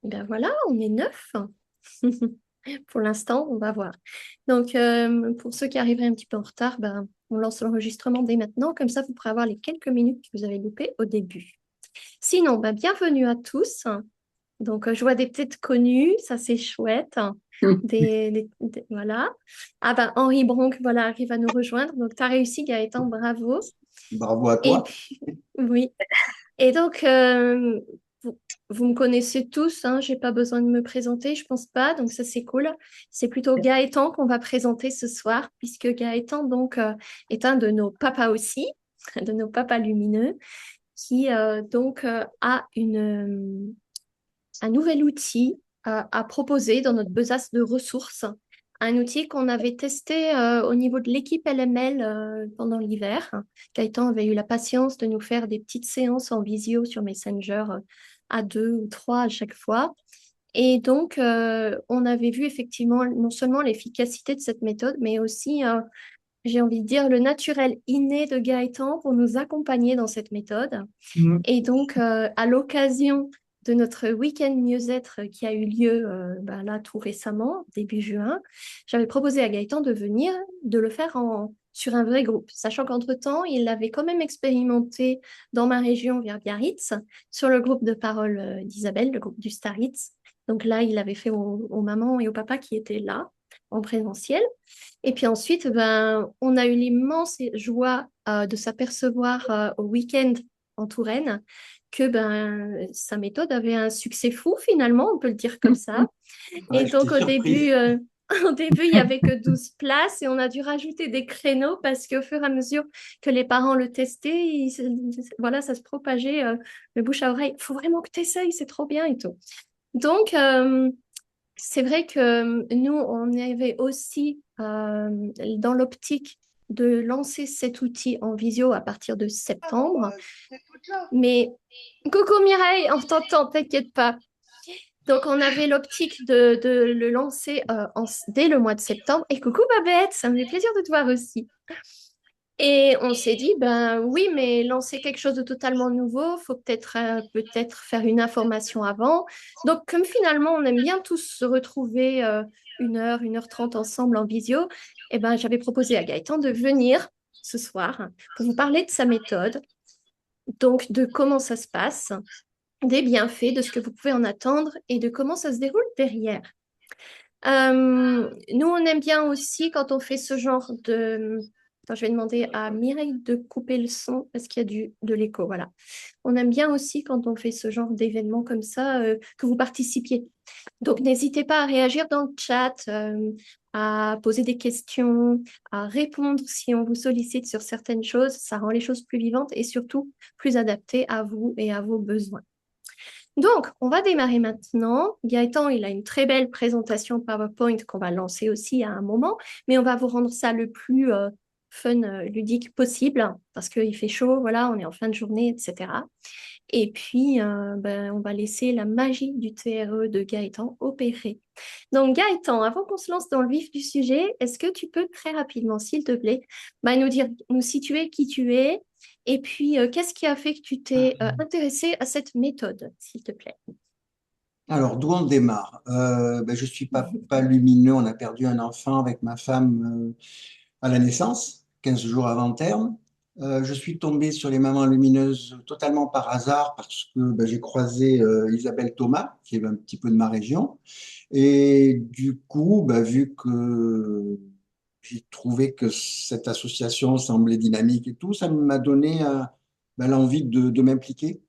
Ben voilà, on est neuf. Pour l'instant, on va voir. Donc, pour ceux qui arriveraient un petit peu en retard, ben, on lance l'enregistrement dès maintenant. Comme ça, vous pourrez avoir les quelques minutes que vous avez loupées au début. Sinon, ben, bienvenue à tous. Donc, je vois des têtes connues, ça c'est chouette. Voilà. Ah ben, Henri Bronck, voilà, arrive à nous rejoindre. Donc, tu as réussi, Gaëtan, bravo. Bravo à Et toi. puis, oui. Et donc, vous, vous me connaissez tous, hein, j'ai pas besoin de me présenter, je pense pas, donc ça c'est cool. C'est plutôt Gaëtan qu'on va présenter ce soir, puisque Gaëtan donc est un de nos papas aussi, de nos papas lumineux, qui a un nouvel outil à proposer dans notre besace de ressources. Un outil qu'on avait testé au niveau de l'équipe LML pendant l'hiver. Gaëtan avait eu la patience de nous faire des petites séances en visio sur Messenger à deux ou trois à chaque fois. Et donc, on avait vu effectivement non seulement l'efficacité de cette méthode, mais aussi, j'ai envie de dire, le naturel inné de Gaëtan pour nous accompagner dans cette méthode. Mm. Et donc, à l'occasion de notre week-end mieux-être qui a eu lieu là tout récemment, début juin, j'avais proposé à Gaëtan de venir, de le faire sur un vrai groupe, sachant qu'entre-temps, il l'avait quand même expérimenté dans ma région vers Biarritz, sur le groupe de parole d'Isabelle, le groupe du Staritz. Donc là, il l'avait fait aux mamans et aux papas qui étaient là, en présentiel. Et puis ensuite, ben, on a eu l'immense joie de s'apercevoir au week-end en Touraine que ben, sa méthode avait un succès fou finalement, on peut le dire comme ça. Ouais, Et j'étais donc au surpris. début, au début, il y avait que 12 places et on a dû rajouter des créneaux parce qu'au fur et à mesure que les parents le testaient, voilà, ça se propageait de bouche à oreille. Il faut vraiment que tu essayes, c'est trop bien et tout. Donc, c'est vrai que nous, on avait aussi dans l'optique de lancer cet outil en visio à partir de septembre. Mais coucou Mireille, on t'entend, t'inquiète pas. Donc, on avait l'optique de le lancer dès le mois de septembre. Et coucou Babette, ça me fait plaisir de te voir aussi. Et on s'est dit, ben oui, mais lancer quelque chose de totalement nouveau, faut peut-être faire une information avant. Donc, comme finalement, on aime bien tous se retrouver 1 heure 30 ensemble en visio, eh ben, j'avais proposé à Gaëtan de venir ce soir pour vous parler de sa méthode, donc de comment ça se passe, des bienfaits, de ce que vous pouvez en attendre et de comment ça se déroule derrière. Nous, on aime bien aussi quand on fait ce genre de... Attends, je vais demander à Mireille de couper le son parce qu'il y a de l'écho. Voilà. On aime bien aussi quand on fait ce genre d'événement comme ça que vous participiez. Donc, n'hésitez pas à réagir dans le chat, à poser des questions, à répondre si on vous sollicite sur certaines choses. Ça rend les choses plus vivantes et surtout plus adaptées à vous et à vos besoins. Donc, on va démarrer maintenant. Gaëtan, il a une très belle présentation PowerPoint qu'on va lancer aussi à un moment, mais on va vous rendre ça le plus fun, ludique possible, parce qu'il fait chaud, voilà, on est en fin de journée, etc. Et puis, ben, on va laisser la magie du TRE de Gaëtan opérer. Donc, Gaëtan, avant qu'on se lance dans le vif du sujet, est-ce que tu peux très rapidement, s'il te plaît, bah, nous situer qui tu es et puis qu'est-ce qui a fait que tu t'es intéressé à cette méthode, s'il te plaît? Alors, d'où on démarre? Je suis papa lumineux. On a perdu un enfant avec ma femme à la naissance, 15 jours avant terme. Je suis tombé sur les mamans lumineuses totalement par hasard parce que j'ai croisé Isabelle Thomas, qui est un petit peu de ma région. Et du coup, vu que j'ai trouvé que cette association semblait dynamique et tout, ça m'a donné l'envie de m'impliquer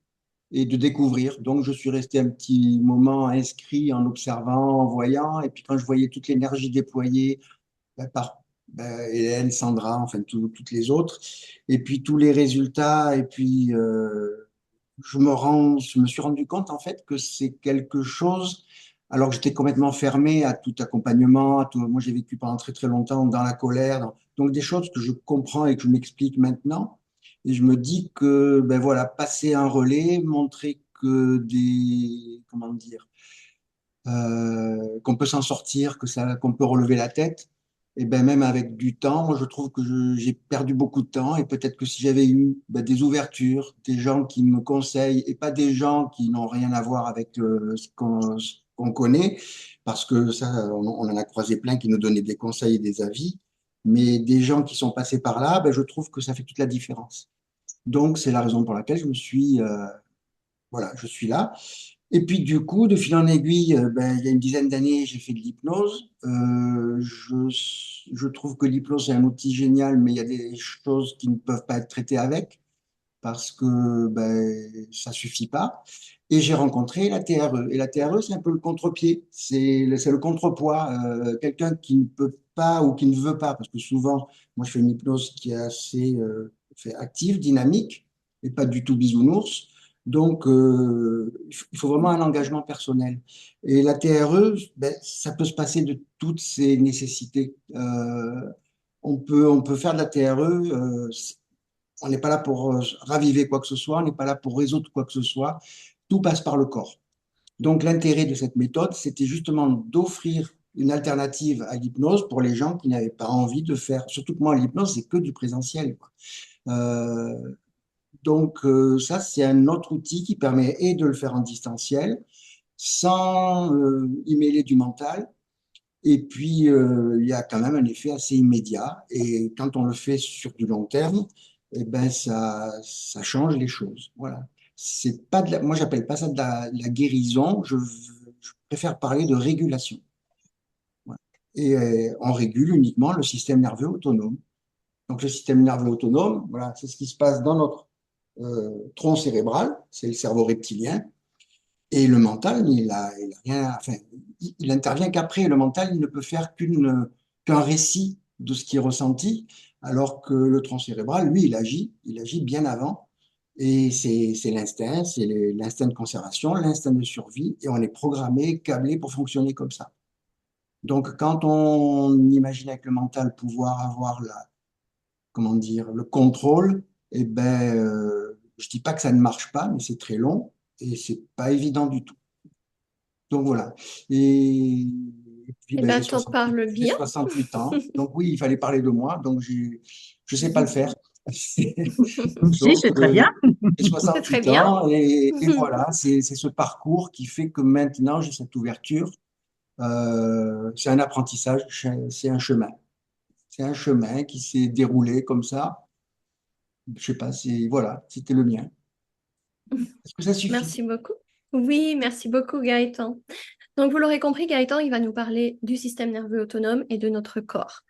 et de découvrir. Donc, je suis resté un petit moment inscrit en observant, en voyant. Et puis, quand je voyais toute l'énergie déployée par Hélène, Sandra, enfin, toutes les autres, et puis tous les résultats, et puis je me suis rendu compte, en fait, que c'est quelque chose, alors que j'étais complètement fermé à tout accompagnement, moi, j'ai vécu pendant très, très longtemps dans la colère, donc des choses que je comprends et que je m'explique maintenant. Et je me dis que, voilà, passer un relais, montrer que comment dire, qu'on peut s'en sortir, qu'on peut relever la tête. et ben même avec du temps, moi je trouve que j'ai perdu beaucoup de temps et peut-être que si j'avais eu des ouvertures, des gens qui me conseillent et pas des gens qui n'ont rien à voir avec ce qu'on connaît, parce que ça, on en a croisé plein qui nous donnaient des conseils et des avis, mais des gens qui sont passés par là, ben, je trouve que ça fait toute la différence. Donc c'est la raison pour laquelle voilà, je suis là. Et puis du coup, de fil en aiguille, il y a une dizaine d'années, j'ai fait de l'hypnose. Je trouve que l'hypnose, c'est un outil génial, mais il y a des choses qui ne peuvent pas être traitées avec parce que ça suffit pas. Et j'ai rencontré la TRE. Et la TRE, c'est un peu le contre-pied, c'est le contrepoids. Quelqu'un qui ne peut pas ou qui ne veut pas, parce que souvent, moi, je fais une hypnose qui est assez active, dynamique, et pas du tout bisounours. Donc, il faut vraiment un engagement personnel. Et la TRE, ça peut se passer de toutes ces nécessités. On peut faire de la TRE. On n'est pas là pour raviver quoi que ce soit, on n'est pas là pour résoudre quoi que ce soit. Tout passe par le corps. Donc l'intérêt de cette méthode, c'était justement d'offrir une alternative à l'hypnose pour les gens qui n'avaient pas envie de faire. Surtout que moi, l'hypnose, c'est que du présentiel, quoi. Euh, ça, c'est un autre outil qui permet et de le faire en distanciel, sans y mêler du mental. Et puis, il y a quand même un effet assez immédiat. Et quand on le fait sur du long terme, eh ben, ça change les choses. Voilà. C'est pas moi, j'appelle pas ça de la guérison. Je préfère parler de régulation. Voilà. Et on régule uniquement le système nerveux autonome. Donc, le système nerveux autonome, voilà, c'est ce qui se passe dans notre tronc cérébral, c'est le cerveau reptilien. Et le mental, il a rien, enfin, il intervient qu'après. Le mental, il ne peut faire qu'un récit de ce qui est ressenti, alors que le tronc cérébral, lui, il agit bien avant. Et c'est l'instinct, c'est l'instinct de conservation, l'instinct de survie, et on est programmé, câblé pour fonctionner comme ça. Donc, quand on imagine avec le mental pouvoir avoir comment dire, le contrôle, eh ben, je dis pas que ça ne marche pas, mais c'est très long et c'est pas évident du tout. Donc voilà. Et, et puis Eh ben, ben, t'en parles j'ai bien. 68 ans. Donc oui, il fallait parler de moi. Donc je sais pas le faire. Si, Donc c'est très bien. j'ai C'est très 68 bien. ans et voilà, c'est ce parcours qui fait que maintenant j'ai cette ouverture. C'est un apprentissage, c'est un chemin. C'est un chemin qui s'est déroulé comme ça. Je sais pas, voilà, c'était le mien. Est-ce que ça suffit? Merci beaucoup. Oui, merci beaucoup, Gaëtan. Donc, vous l'aurez compris, Gaëtan, il va nous parler du système nerveux autonome et de notre corps.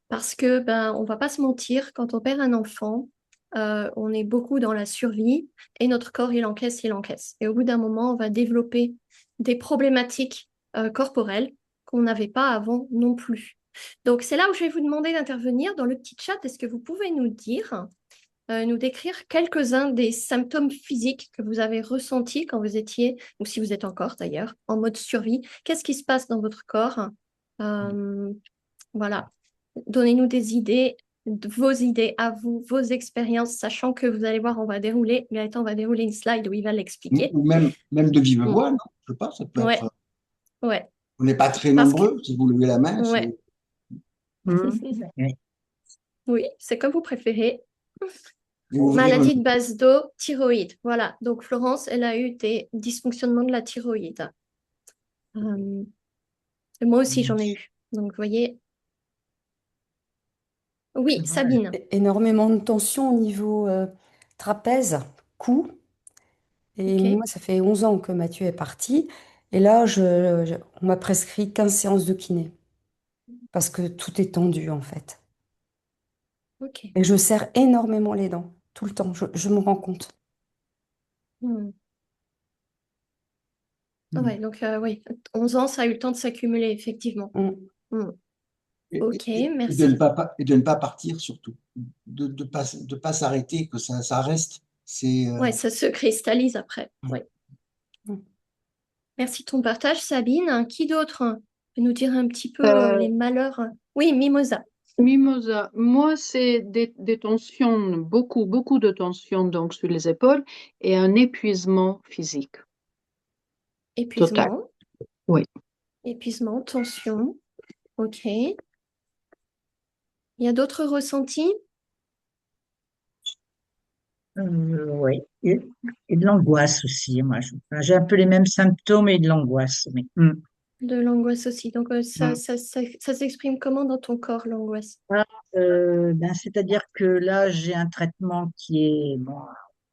Parce que, ben, on va pas se mentir, quand on perd un enfant, on est beaucoup dans la survie et notre corps, il encaisse, il encaisse. Et au bout d'un moment, on va développer des problématiques corporelles qu'on n'avait pas avant non plus. Donc, c'est là où je vais vous demander d'intervenir dans le petit chat. Est-ce que vous pouvez nous dire nous décrire quelques-uns des symptômes physiques que vous avez ressentis quand vous étiez, ou si vous êtes encore d'ailleurs, en mode survie. Qu'est-ce qui se passe dans votre corps? Euh, voilà. Donnez-nous des idées, vos idées à vous, vos expériences, sachant que vous allez voir, on va dérouler, Gaëtan va dérouler une slide où il va l'expliquer. Ou même de vive Mm. voix, non? Je sais pas, ça peut Ouais, être. ouais. On n'est pas très Parce que, nombreux. Si vous levez la main, ouais. Mm. Oui, c'est comme vous préférez. vous ouvrez votre. Maladie de base d'eau, thyroïde. Voilà. Donc, Florence, elle a eu des dysfonctionnements de la thyroïde. Euh, et moi aussi, j'en ai eu. Donc, vous voyez. Oui, Sabine. Énormément de tension au niveau trapèze, cou. Et OK. moi, ça fait 11 ans que Mathieu est parti. Et là, on m'a prescrit 15 séances de kiné parce que tout est tendu en fait. OK. Et je serre énormément les dents, tout le temps, je me rends compte. Hmm. Ah Mm. ouais, donc, oui, 11 ans, ça a eu le temps de s'accumuler, effectivement. Mm. Hmm. OK, Et de ne merci. et de ne pas partir surtout. De pas s'arrêter, que ça reste. C'est. Ouais, ça se cristallise après. Ouais. Mm. Merci de ton partage, Sabine. Qui d'autre peut nous dire un petit peu Euh, les malheurs? Oui, Mimosa. Mimosa, moi, c'est des tensions, beaucoup de tensions donc sur les épaules et un épuisement physique total. Épuisement. Oui. Épuisement, tension. OK. Il y a d'autres ressentis? Oui. Et de l'angoisse aussi. Moi, enfin, j'ai un peu les mêmes symptômes et de l'angoisse. Mais, De l'angoisse aussi. Donc, mm. ça s'exprime comment dans ton corps, l'angoisse? Ah, ben, c'est-à-dire que là, j'ai un traitement qui est bon,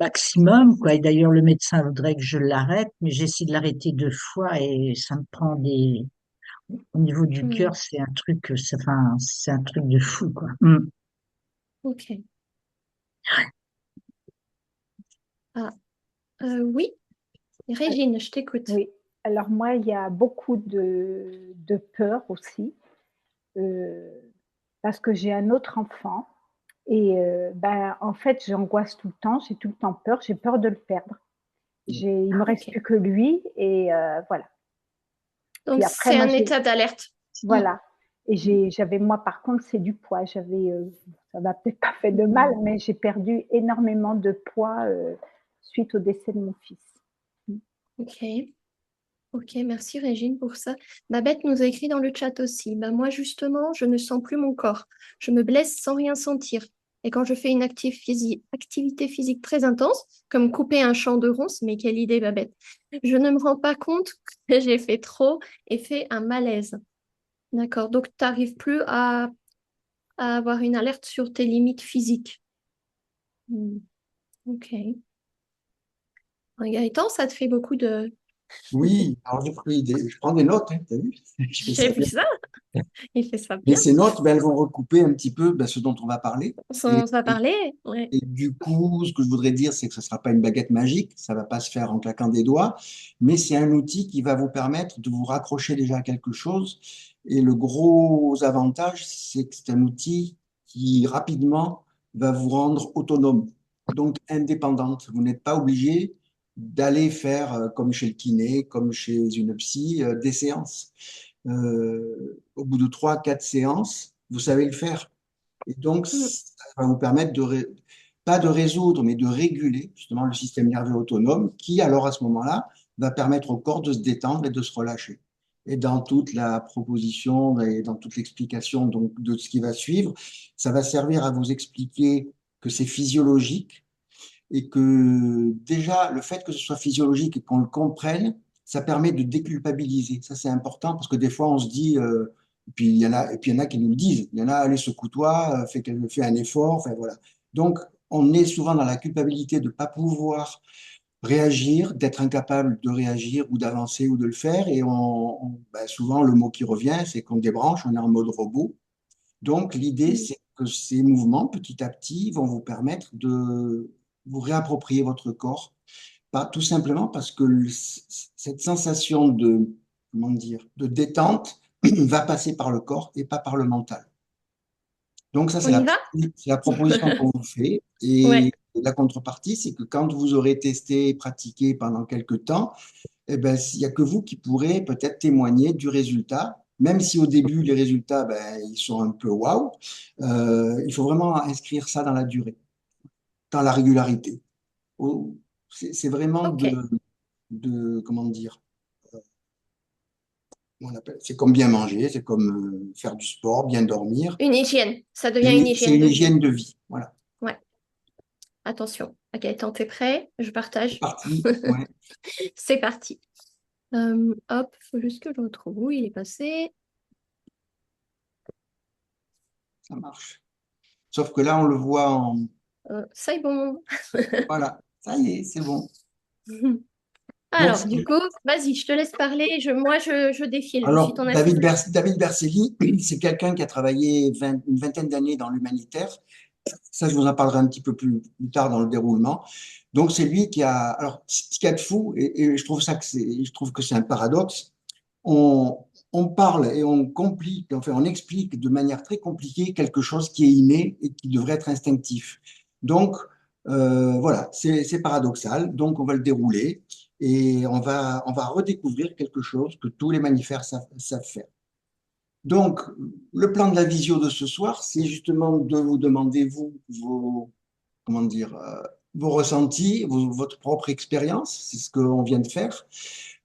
maximum, quoi. Et d'ailleurs, le médecin voudrait que je l'arrête, mais j'essaie de l'arrêter 2 fois et ça me prend des. Au niveau du Hmm, cœur, c'est un truc, enfin, c'est un truc de fou, quoi. ok. Ah, oui, Régine, je t'écoute. Oui, alors moi, il y a beaucoup de peur aussi, euh, parce que j'ai un autre enfant et ben, en fait, j'angoisse tout le temps, j'ai tout le temps peur, j'ai peur de le perdre. Il me reste Ok. plus que lui et voilà. Donc, Puis après, c'est moi, un état d'alerte. Hmm. voilà. Et j'avais, moi, par contre, c'est du poids. Ça va peut-être pas fait de mal, Hmm. mais j'ai perdu énormément de poids suite au décès de mon fils. Ok. Ok, merci Régine pour ça. Babette nous a écrit dans le chat aussi. Bah, moi, justement, je ne sens plus mon corps. Je me blesse sans rien sentir. Et quand je fais une activité physique très intense, comme couper un champ de ronces, mais quelle idée, Babette, je ne me rends pas compte que j'ai fait trop et fait un malaise. D'accord. Donc, tu n'arrives plus à avoir une alerte sur tes limites physiques. Hmm. Ok. Gaëtan, ça te fait beaucoup de... Oui, alors je prends des notes, hein, t'as vu? Je fais J'ai ça vu bien. ça. Il fait ça Mais bien. ces notes, ben, elles vont recouper un petit peu ben, ce dont on va parler. On va parler. Ouais. Et du coup, ce que je voudrais dire, c'est que ce ne sera pas une baguette magique, ça ne va pas se faire en claquant des doigts, mais c'est un outil qui va vous permettre de vous raccrocher déjà à quelque chose. Et le gros avantage, c'est que c'est un outil qui rapidement va vous rendre autonome, donc indépendante. Vous n'êtes pas obligé d'aller faire, comme chez le kiné, comme chez une psy, des séances. Au bout de 3, 4 séances, vous savez le faire. Et donc, Mm. ça va vous permettre pas de résoudre, mais de réguler justement le système nerveux autonome qui, alors à ce moment-là, va permettre au corps de se détendre et de se relâcher. Et dans toute la proposition et dans toute l'explication donc, de ce qui va suivre, ça va servir à vous expliquer que c'est physiologique et que déjà, le fait que ce soit physiologique et qu'on le comprenne, ça permet de déculpabiliser. Ça, c'est important parce que des fois, on se dit, et puis il y en a qui nous le disent, il y en a, allez, secoue-toi, fais un effort, enfin voilà. Donc, on est souvent dans la culpabilité de ne pas pouvoir réagir, d'être incapable de réagir ou d'avancer ou de le faire. Et ben, souvent, le mot qui revient, c'est qu'on débranche, on est en mode robot. Donc, l'idée, Mm. c'est que ces mouvements, petit à petit, vont vous permettre de vous réapproprier votre corps. Tout simplement parce que cette sensation comment dire, de détente va passer par le corps et pas par le mental. Donc, ça, On y va? c'est la proposition qu'on vous fait. Ouais. Et la contrepartie, c'est que quand vous aurez testé et pratiqué pendant quelques temps, eh ben, il n'y a que vous qui pourrez peut-être témoigner du résultat, même si au début, les résultats, ben, ils sont un peu waouh. Il faut vraiment inscrire ça dans la durée, dans la régularité. C'est vraiment Ok. comment dire, c'est comme bien manger, c'est comme faire du sport, bien dormir. Une hygiène. Ça devient une C'est hygiène une de vie. hygiène de vie. Voilà, Ouais. Attention. Ok, attends, t'es prêt? Je c'est partage. parti. Ouais, C'est parti. Hop, faut juste que je retrouve où il est passé. ça marche. Sauf que là, on le voit en... C'est bon. Voilà, ça y est, c'est bon. Donc, Alors, du coup, vas-y, je te laisse parler. Je défile. Je suis alors, ton assistant. David Berceli, c'est quelqu'un qui a travaillé une vingtaine d'années dans l'humanitaire. Ça, je vous en parlerai un petit peu plus tard dans le déroulement. Donc, c'est lui qui a. Alors, ce qu'il y a de fou, et je trouve que c'est un paradoxe, on, on parle et on complique, enfin, on explique de manière très compliquée quelque chose qui est inné et qui devrait être instinctif. Donc, voilà, c'est paradoxal. Donc, on va le dérouler et on va redécouvrir quelque chose que tous les mammifères savent faire. Donc, le plan de la visio de ce soir, c'est justement de vous demander, vous, comment dire, vos ressentis, votre propre expérience, c'est ce qu'on vient de faire,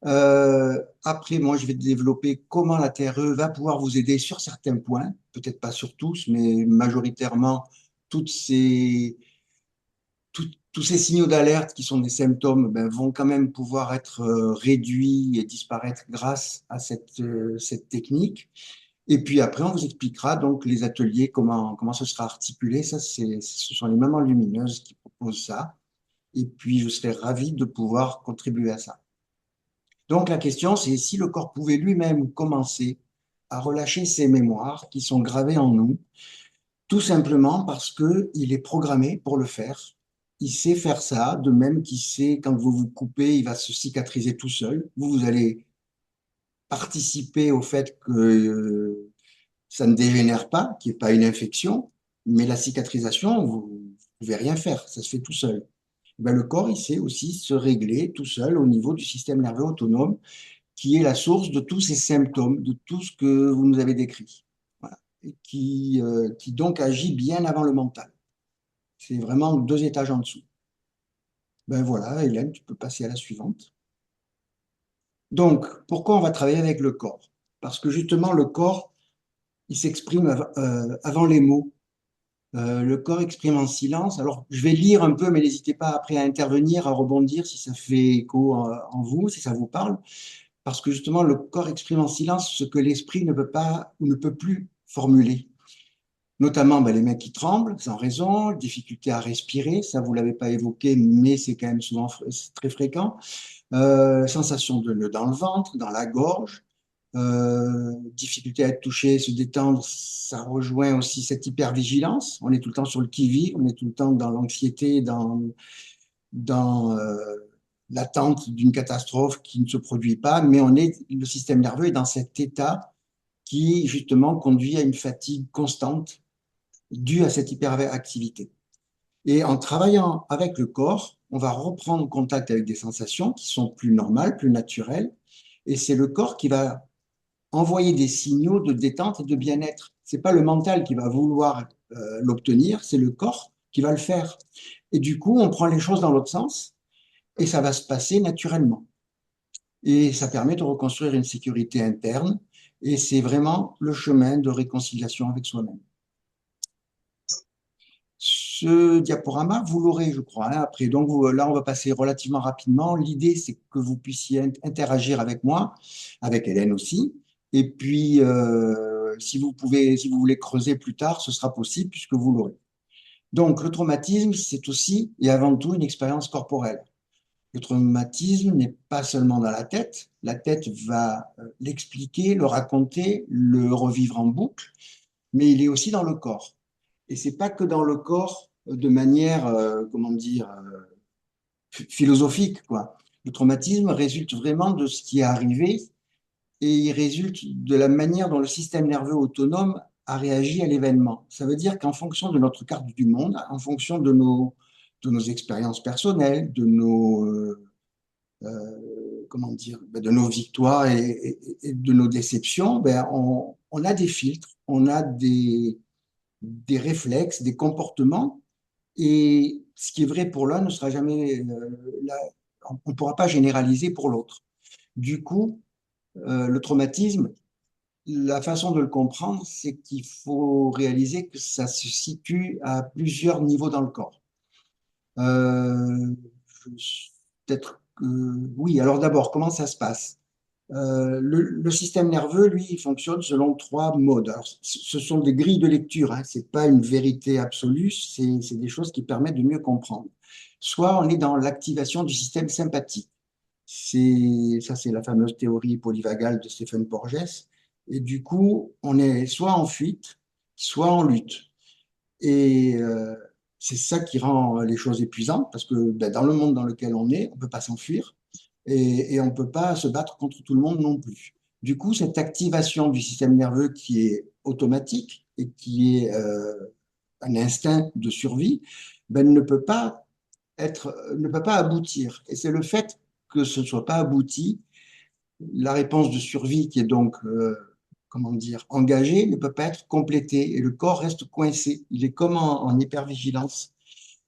Après, moi, je vais développer comment la TRE va pouvoir vous aider sur certains points, peut-être pas sur tous, mais majoritairement, toutes ces, tous ces signaux d'alerte qui sont des symptômes ben, vont quand même pouvoir être réduits et disparaître grâce à cette technique. Et puis après, on vous expliquera donc les ateliers, comment ce sera articulé. Ça, ce sont les mamans lumineuses qui proposent ça. Et puis, je serais ravi de pouvoir contribuer à ça. Donc, la question, c'est si le corps pouvait lui-même commencer à relâcher ses mémoires qui sont gravées en nous, tout simplement parce qu'il est programmé pour le faire. Il sait faire ça, de même qu'il sait, quand vous vous coupez, il va se cicatriser tout seul. Vous allez participer au fait que ça ne dégénère pas, qu'il n'y ait pas une infection, mais la cicatrisation, vous ne pouvez rien faire, ça se fait tout seul. Ben, le corps, il sait aussi se régler tout seul au niveau du système nerveux autonome, qui est la source de tous ces symptômes, de tout ce que vous nous avez décrit. Voilà. Et qui donc agit bien avant le mental. C'est vraiment 2 étages en dessous. Ben voilà, Hélène, tu peux passer à la suivante. Donc, pourquoi on va travailler avec le corps? Parce que justement, le corps, il s'exprime avant les mots. Le corps exprime en silence. Alors, je vais lire un peu, mais n'hésitez pas après à intervenir, à rebondir si ça fait écho en vous, si ça vous parle. Parce que justement, le corps exprime en silence ce que l'esprit ne peut pas ou ne peut plus formuler. Notamment ben, les mains qui tremblent, sans raison, difficulté à respirer, ça vous l'avez pas évoqué, mais c'est quand même souvent très fréquent. Sensation de nœud dans le ventre, dans la gorge, difficulté à être touché, se détendre, ça rejoint aussi cette hypervigilance. On est tout le temps sur le qui-vive, on est tout le temps dans l'anxiété, dans l'attente d'une catastrophe qui ne se produit pas, mais le système nerveux est dans cet état qui justement conduit à une fatigue constante due à cette hyperactivité. Et en travaillant avec le corps, on va reprendre contact avec des sensations qui sont plus normales, plus naturelles, et c'est le corps qui va envoyer des signaux de détente et de bien-être. C'est pas le mental qui va vouloir l'obtenir, c'est le corps qui va le faire. Et du coup, on prend les choses dans l'autre sens et ça va se passer naturellement. Et ça permet de reconstruire une sécurité interne et c'est vraiment le chemin de réconciliation avec soi-même. Ce diaporama, vous l'aurez, je crois, hein, après. Donc là, on va passer relativement rapidement. L'idée, c'est que vous puissiez interagir avec moi, avec Hélène aussi. Et puis, si vous voulez creuser plus tard, ce sera possible puisque vous l'aurez. Donc, le traumatisme, c'est aussi et avant tout une expérience corporelle. Le traumatisme n'est pas seulement dans la tête. La tête va l'expliquer, le raconter, le revivre en boucle, mais il est aussi dans le corps. Et c'est pas que dans le corps de manière, comment dire, philosophique, quoi. Le traumatisme résulte vraiment de ce qui est arrivé et il résulte de la manière dont le système nerveux autonome a réagi à l'événement. Ça veut dire qu'en fonction de notre carte du monde, en fonction de nos expériences personnelles, comment dire, de nos victoires et de nos déceptions, ben on a des filtres, on a des réflexes, des comportements, et ce qui est vrai pour l'un ne sera jamais, on ne pourra pas généraliser pour l'autre. Du coup, le traumatisme, la façon de le comprendre, c'est qu'il faut réaliser que ça se situe à plusieurs niveaux dans le corps. Euh, Peut-être que oui. Alors d'abord, comment ça se passe? Le système nerveux, lui, il fonctionne selon 3 modes. Alors, ce sont des grilles de lecture, hein, c'est pas une vérité absolue, c'est des choses qui permettent de mieux comprendre. Soit on est dans l'activation du système sympathique. Ça, c'est la fameuse théorie polyvagale de Stephen Porges. Et du coup, on est soit en fuite, soit en lutte. Et c'est ça qui rend les choses épuisantes, parce que ben, dans le monde dans lequel on est, on ne peut pas s'enfuir et on ne peut pas se battre contre tout le monde non plus. Du coup, cette activation du système nerveux qui est automatique et qui est un instinct de survie, ben, ne peut pas aboutir. Et c'est le fait que ce ne soit pas abouti, la réponse de survie qui est donc comment dire, engagée ne peut pas être complétée et le corps reste coincé. Il est comme en hypervigilance.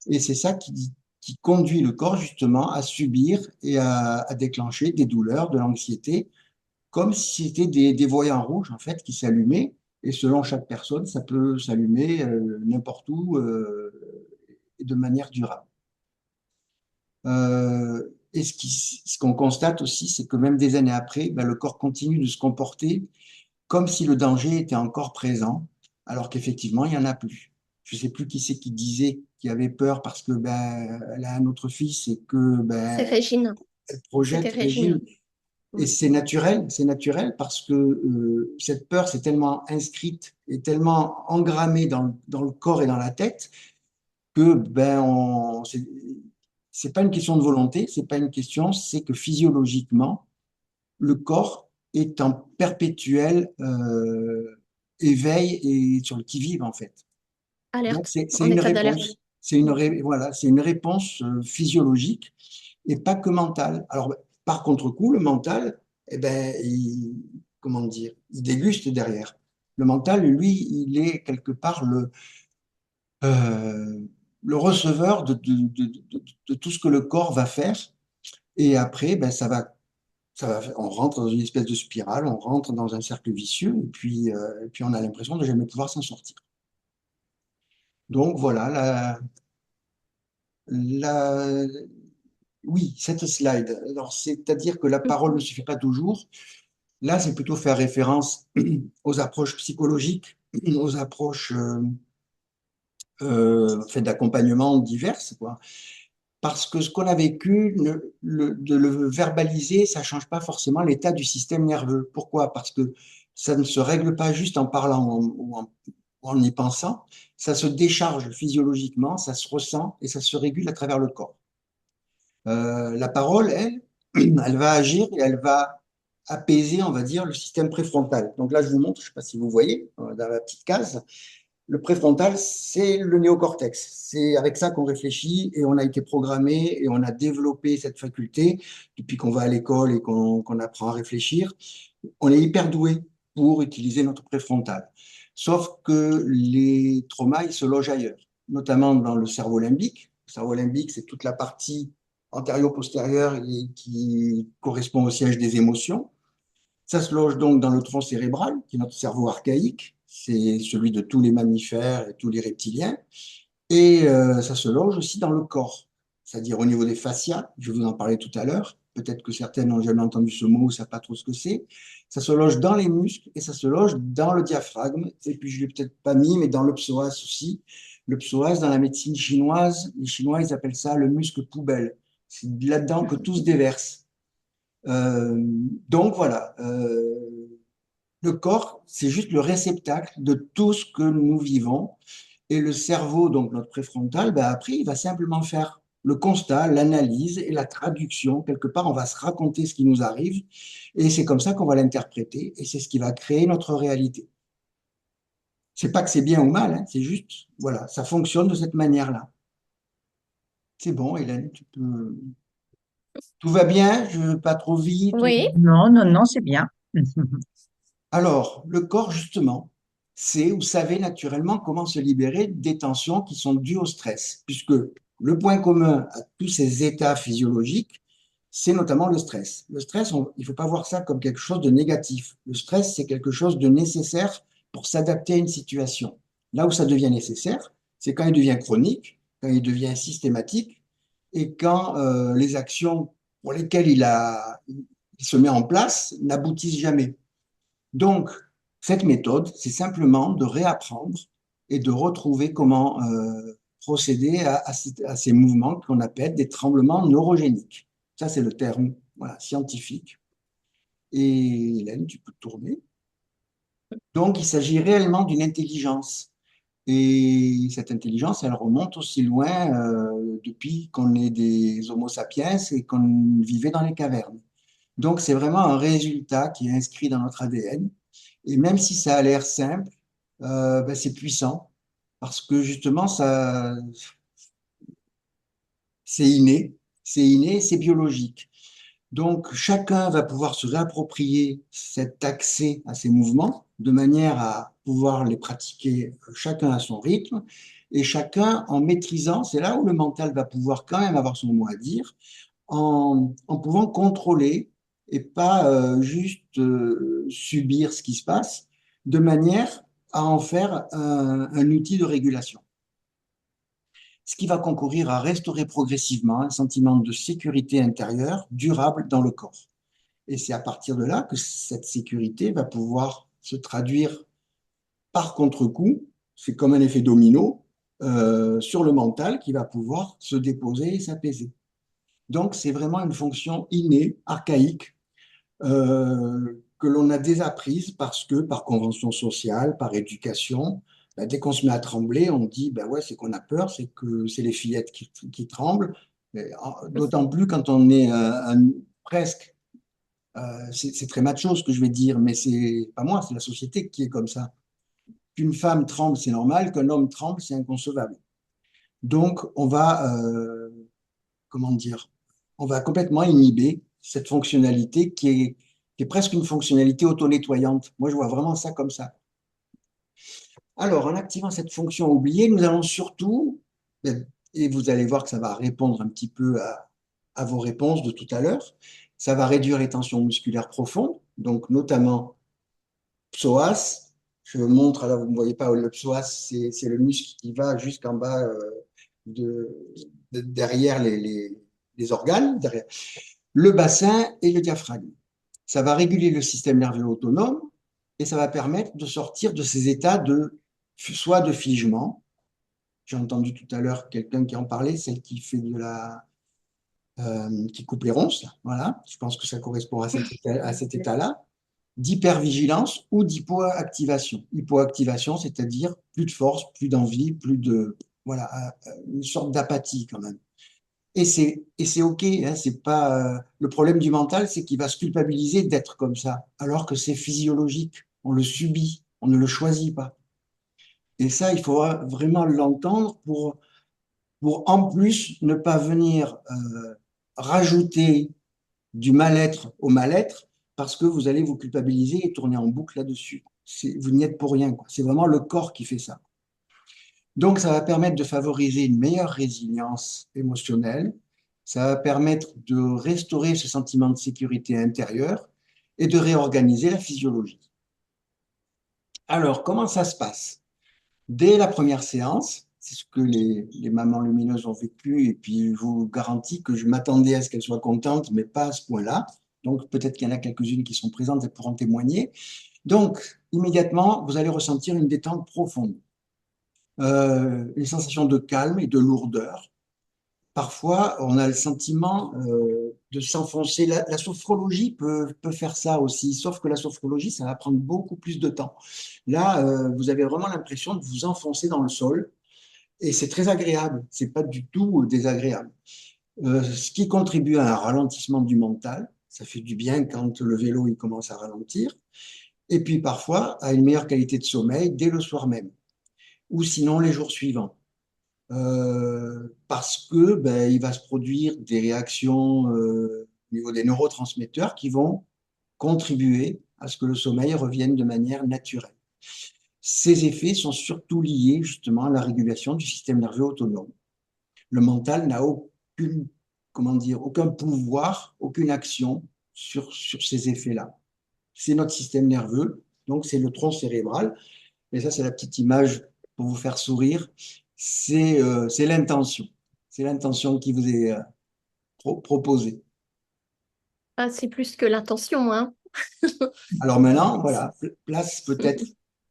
Et c'est ça qui qui conduit le corps justement à subir et à déclencher des douleurs, de l'anxiété, comme si c'était des voyants rouges en fait qui s'allumaient. Et selon chaque personne, ça peut s'allumer n'importe où et de manière durable. Et ce qu'on constate aussi, c'est que même des années après, ben, le corps continue de se comporter comme si le danger était encore présent, alors qu'effectivement, il n'y en a plus. Je ne sais plus qui c'est qui disait qu'il avait peur parce que ben, elle a un autre fils et que C'est ben, Régine. elle C'était projette Régine. Régine. Et c'est naturel parce que cette peur, c'est tellement inscrite et tellement engrammée dans le corps et dans la tête que ben, c'est pas une question de volonté, c'est pas une question, c'est que physiologiquement, le corps est en perpétuel éveil et sur le qui-vive en fait. Donc Alerte, c'est en une état d'alerte. réponse, voilà, c'est une réponse physiologique et pas que mentale. Alors par contre-coup, le mental, eh ben, comment dire, il déguste derrière. Le mental, lui, il est quelque part euh, le receveur de tout ce que le corps va faire. Et après, ben, on rentre dans une espèce de spirale, on rentre dans un cercle vicieux, et puis on a l'impression de jamais pouvoir s'en sortir. Donc voilà, la, oui, cette slide. Alors, c'est-à-dire que la parole ne suffit pas toujours. Là, c'est plutôt faire référence aux approches psychologiques, aux approches fait d'accompagnement diverses, quoi. Parce que ce qu'on a vécu, de le verbaliser, ça ne change pas forcément l'état du système nerveux. Pourquoi? Parce que ça ne se règle pas juste en parlant ou en y pensant, ça se décharge physiologiquement, ça se ressent et ça se régule à travers le corps. La parole, elle, elle va agir et elle va apaiser, on va dire, le système préfrontal. Donc là, je vous montre, je ne sais pas si vous voyez, dans la petite case, le préfrontal, c'est le néocortex. C'est avec ça qu'on réfléchit et on a été programmé et on a développé cette faculté depuis qu'on va à l'école et qu'on apprend à réfléchir. On est hyper doué pour utiliser notre préfrontal. Sauf que les traumas, ils se logent ailleurs, notamment dans le cerveau limbique. Le cerveau limbique, c'est toute la partie antérieure-postérieure qui correspond au siège des émotions. Ça se loge donc dans le tronc cérébral, qui est notre cerveau archaïque, c'est celui de tous les mammifères et tous les reptiliens, et ça se loge aussi dans le corps, c'est-à-dire au niveau des fascias, je vais vous en parler tout à l'heure, peut-être que certaines n'ont jamais entendu ce mot ou ne savent pas trop ce que c'est, ça se loge dans les muscles et ça se loge dans le diaphragme, et puis je ne l'ai peut-être pas mis, mais dans le psoas aussi. Le psoas, dans la médecine chinoise, les Chinois, ils appellent ça le muscle poubelle. C'est là-dedans que tout se déverse. Euh, donc voilà, le corps, c'est juste le réceptacle de tout ce que nous vivons. Et le cerveau, donc notre préfrontal, ben après, il va simplement faire le constat, l'analyse et la traduction. Quelque part, on va se raconter ce qui nous arrive et c'est comme ça qu'on va l'interpréter et c'est ce qui va créer notre réalité. C'est pas que c'est bien ou mal, hein, c'est juste, voilà, ça fonctionne de cette manière-là. C'est bon, Hélène, tout va bien, je ne vais pas trop vite. Oui, Non, non, non, c'est bien. Alors, le corps, justement, sait ou savait naturellement comment se libérer des tensions qui sont dues au stress, puisque le point commun à tous ces états physiologiques, c'est notamment le stress. Le stress, il ne faut pas voir ça comme quelque chose de négatif. Le stress, c'est quelque chose de nécessaire pour s'adapter à une situation. Là où ça devient nécessaire, c'est quand il devient chronique, quand il devient systématique, et quand les actions pour lesquelles il se met en place n'aboutissent jamais. Donc, cette méthode, c'est simplement de réapprendre et de retrouver comment procéder à ces mouvements qu'on appelle des tremblements neurogéniques. Ça, c'est le terme voilà, scientifique. Et Hélène, tu peux tourner. Donc, il s'agit réellement d'une intelligence. Et cette intelligence, elle remonte aussi loin depuis qu'on est des Homo sapiens et qu'on vivait dans les cavernes. Donc, c'est vraiment un résultat qui est inscrit dans notre ADN. Et même si ça a l'air simple, ben, c'est puissant parce que justement, c'est inné, c'est biologique. Donc, chacun va pouvoir se réapproprier cet accès à ces mouvements de manière à pouvoir les pratiquer chacun à son rythme et chacun en maîtrisant, c'est là où le mental va pouvoir quand même avoir son mot à dire, en pouvant contrôler et pas juste subir ce qui se passe, de manière à en faire un outil de régulation. Ce qui va concourir à restaurer progressivement un sentiment de sécurité intérieure durable dans le corps. Et c'est à partir de là que cette sécurité va pouvoir se traduire par contre-coup, c'est comme un effet domino, sur le mental qui va pouvoir se déposer et s'apaiser. Donc, c'est vraiment une fonction innée, archaïque, que l'on a désapprise parce que par convention sociale, par éducation, bah, dès qu'on se met à trembler, on dit, bah ouais, c'est qu'on a peur, c'est que c'est les fillettes qui tremblent. D'autant plus quand on est presque, c'est très macho ce que je vais dire, mais c'est pas moi, c'est la société qui est comme ça. Qu'une femme tremble, c'est normal, qu'un homme tremble, c'est inconcevable. Donc, on va, comment dire, on va complètement inhiber cette fonctionnalité qui est presque une fonctionnalité auto-nettoyante. Moi, je vois vraiment ça comme ça. Alors, en activant cette fonction oubliée, nous allons surtout, et vous allez voir que ça va répondre un petit peu à vos réponses de tout à l'heure, ça va réduire les tensions musculaires profondes, donc notamment psoas. Je montre, là, vous ne voyez pas, le psoas, c'est le muscle qui va jusqu'en bas de, derrière les organes, derrière le bassin et le diaphragme. Ça va réguler le système nerveux autonome et ça va permettre de sortir de ces états soit de figement. J'ai entendu tout à l'heure quelqu'un qui en parlait, celle qui fait qui coupe les ronces. Voilà, je pense que ça correspond à cet état-là, d'hypervigilance ou d'hypoactivation. Hypoactivation, c'est-à-dire plus de force, plus d'envie, plus de, voilà, une sorte d'apathie quand même. Et c'est OK, hein, c'est pas, le problème du mental, c'est qu'il va se culpabiliser d'être comme ça, alors que c'est physiologique, on le subit, on ne le choisit pas. Et ça, il faut vraiment l'entendre pour en plus ne pas venir rajouter du mal-être au mal-être, parce que vous allez vous culpabiliser et tourner en boucle là-dessus. Vous n'y êtes pour rien, quoi. C'est vraiment le corps qui fait ça. Donc, ça va permettre de favoriser une meilleure résilience émotionnelle. Ça va permettre de restaurer ce sentiment de sécurité intérieure et de réorganiser la physiologie. Alors, comment ça se passe? Dès la première séance, c'est ce que les mamans lumineuses ont vécu, et puis je vous garantis que je m'attendais à ce qu'elles soient contentes, mais pas à ce point-là. Donc, peut-être qu'il y en a quelques-unes qui sont présentes et pourront témoigner. Donc, immédiatement, vous allez ressentir une détente profonde. Une sensation de calme et de lourdeur. Parfois, on a le sentiment de s'enfoncer. La sophrologie peut faire ça aussi, sauf que la sophrologie, ça va prendre beaucoup plus de temps. Là, vous avez vraiment l'impression de vous enfoncer dans le sol et c'est très agréable. C'est pas du tout désagréable. Ce qui contribue à un ralentissement du mental. Ça fait du bien quand le vélo il commence à ralentir. Et puis parfois, à une meilleure qualité de sommeil dès le soir même ou sinon les jours suivants. Parce que ben, il va se produire des réactions au niveau des neurotransmetteurs qui vont contribuer à ce que le sommeil revienne de manière naturelle. Ces effets sont surtout liés justement à la régulation du système nerveux autonome. Le mental n'a comment dire, aucun pouvoir, aucune action sur ces effets-là. C'est notre système nerveux, donc c'est le tronc cérébral. Et ça, c'est la petite image pour vous faire sourire. C'est l'intention. C'est l'intention qui vous est proposée. Ah, c'est plus que l'intention, hein. Alors maintenant, voilà, place peut-être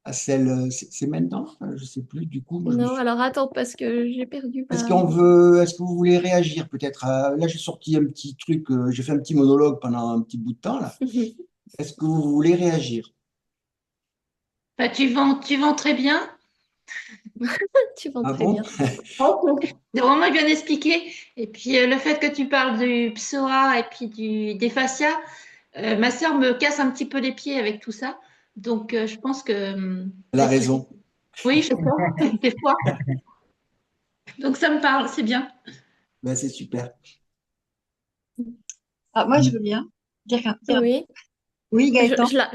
à celle. C'est maintenant? Je ne sais plus. Du coup, moi, Non, alors attends, parce que j'ai perdu ma... Est-ce que vous voulez réagir peut-être là, j'ai sorti un petit truc, j'ai fait un petit monologue pendant un petit bout de temps là. Est-ce que vous voulez réagir? Bah, tu vends très bien. Tu vends Ah très bon? bien. C'est vraiment bien expliqué. Et puis le fait que tu parles du psoas et puis des fascias, ma sœur me casse un petit peu les pieds avec tout ça. Donc je pense que Elle a raison. oui, je pense, des fois. Donc ça me parle, c'est bien. Ben, c'est super. Ah, moi, je veux bien dire un Oui, peu. Oui, je, Gaëtan. je la,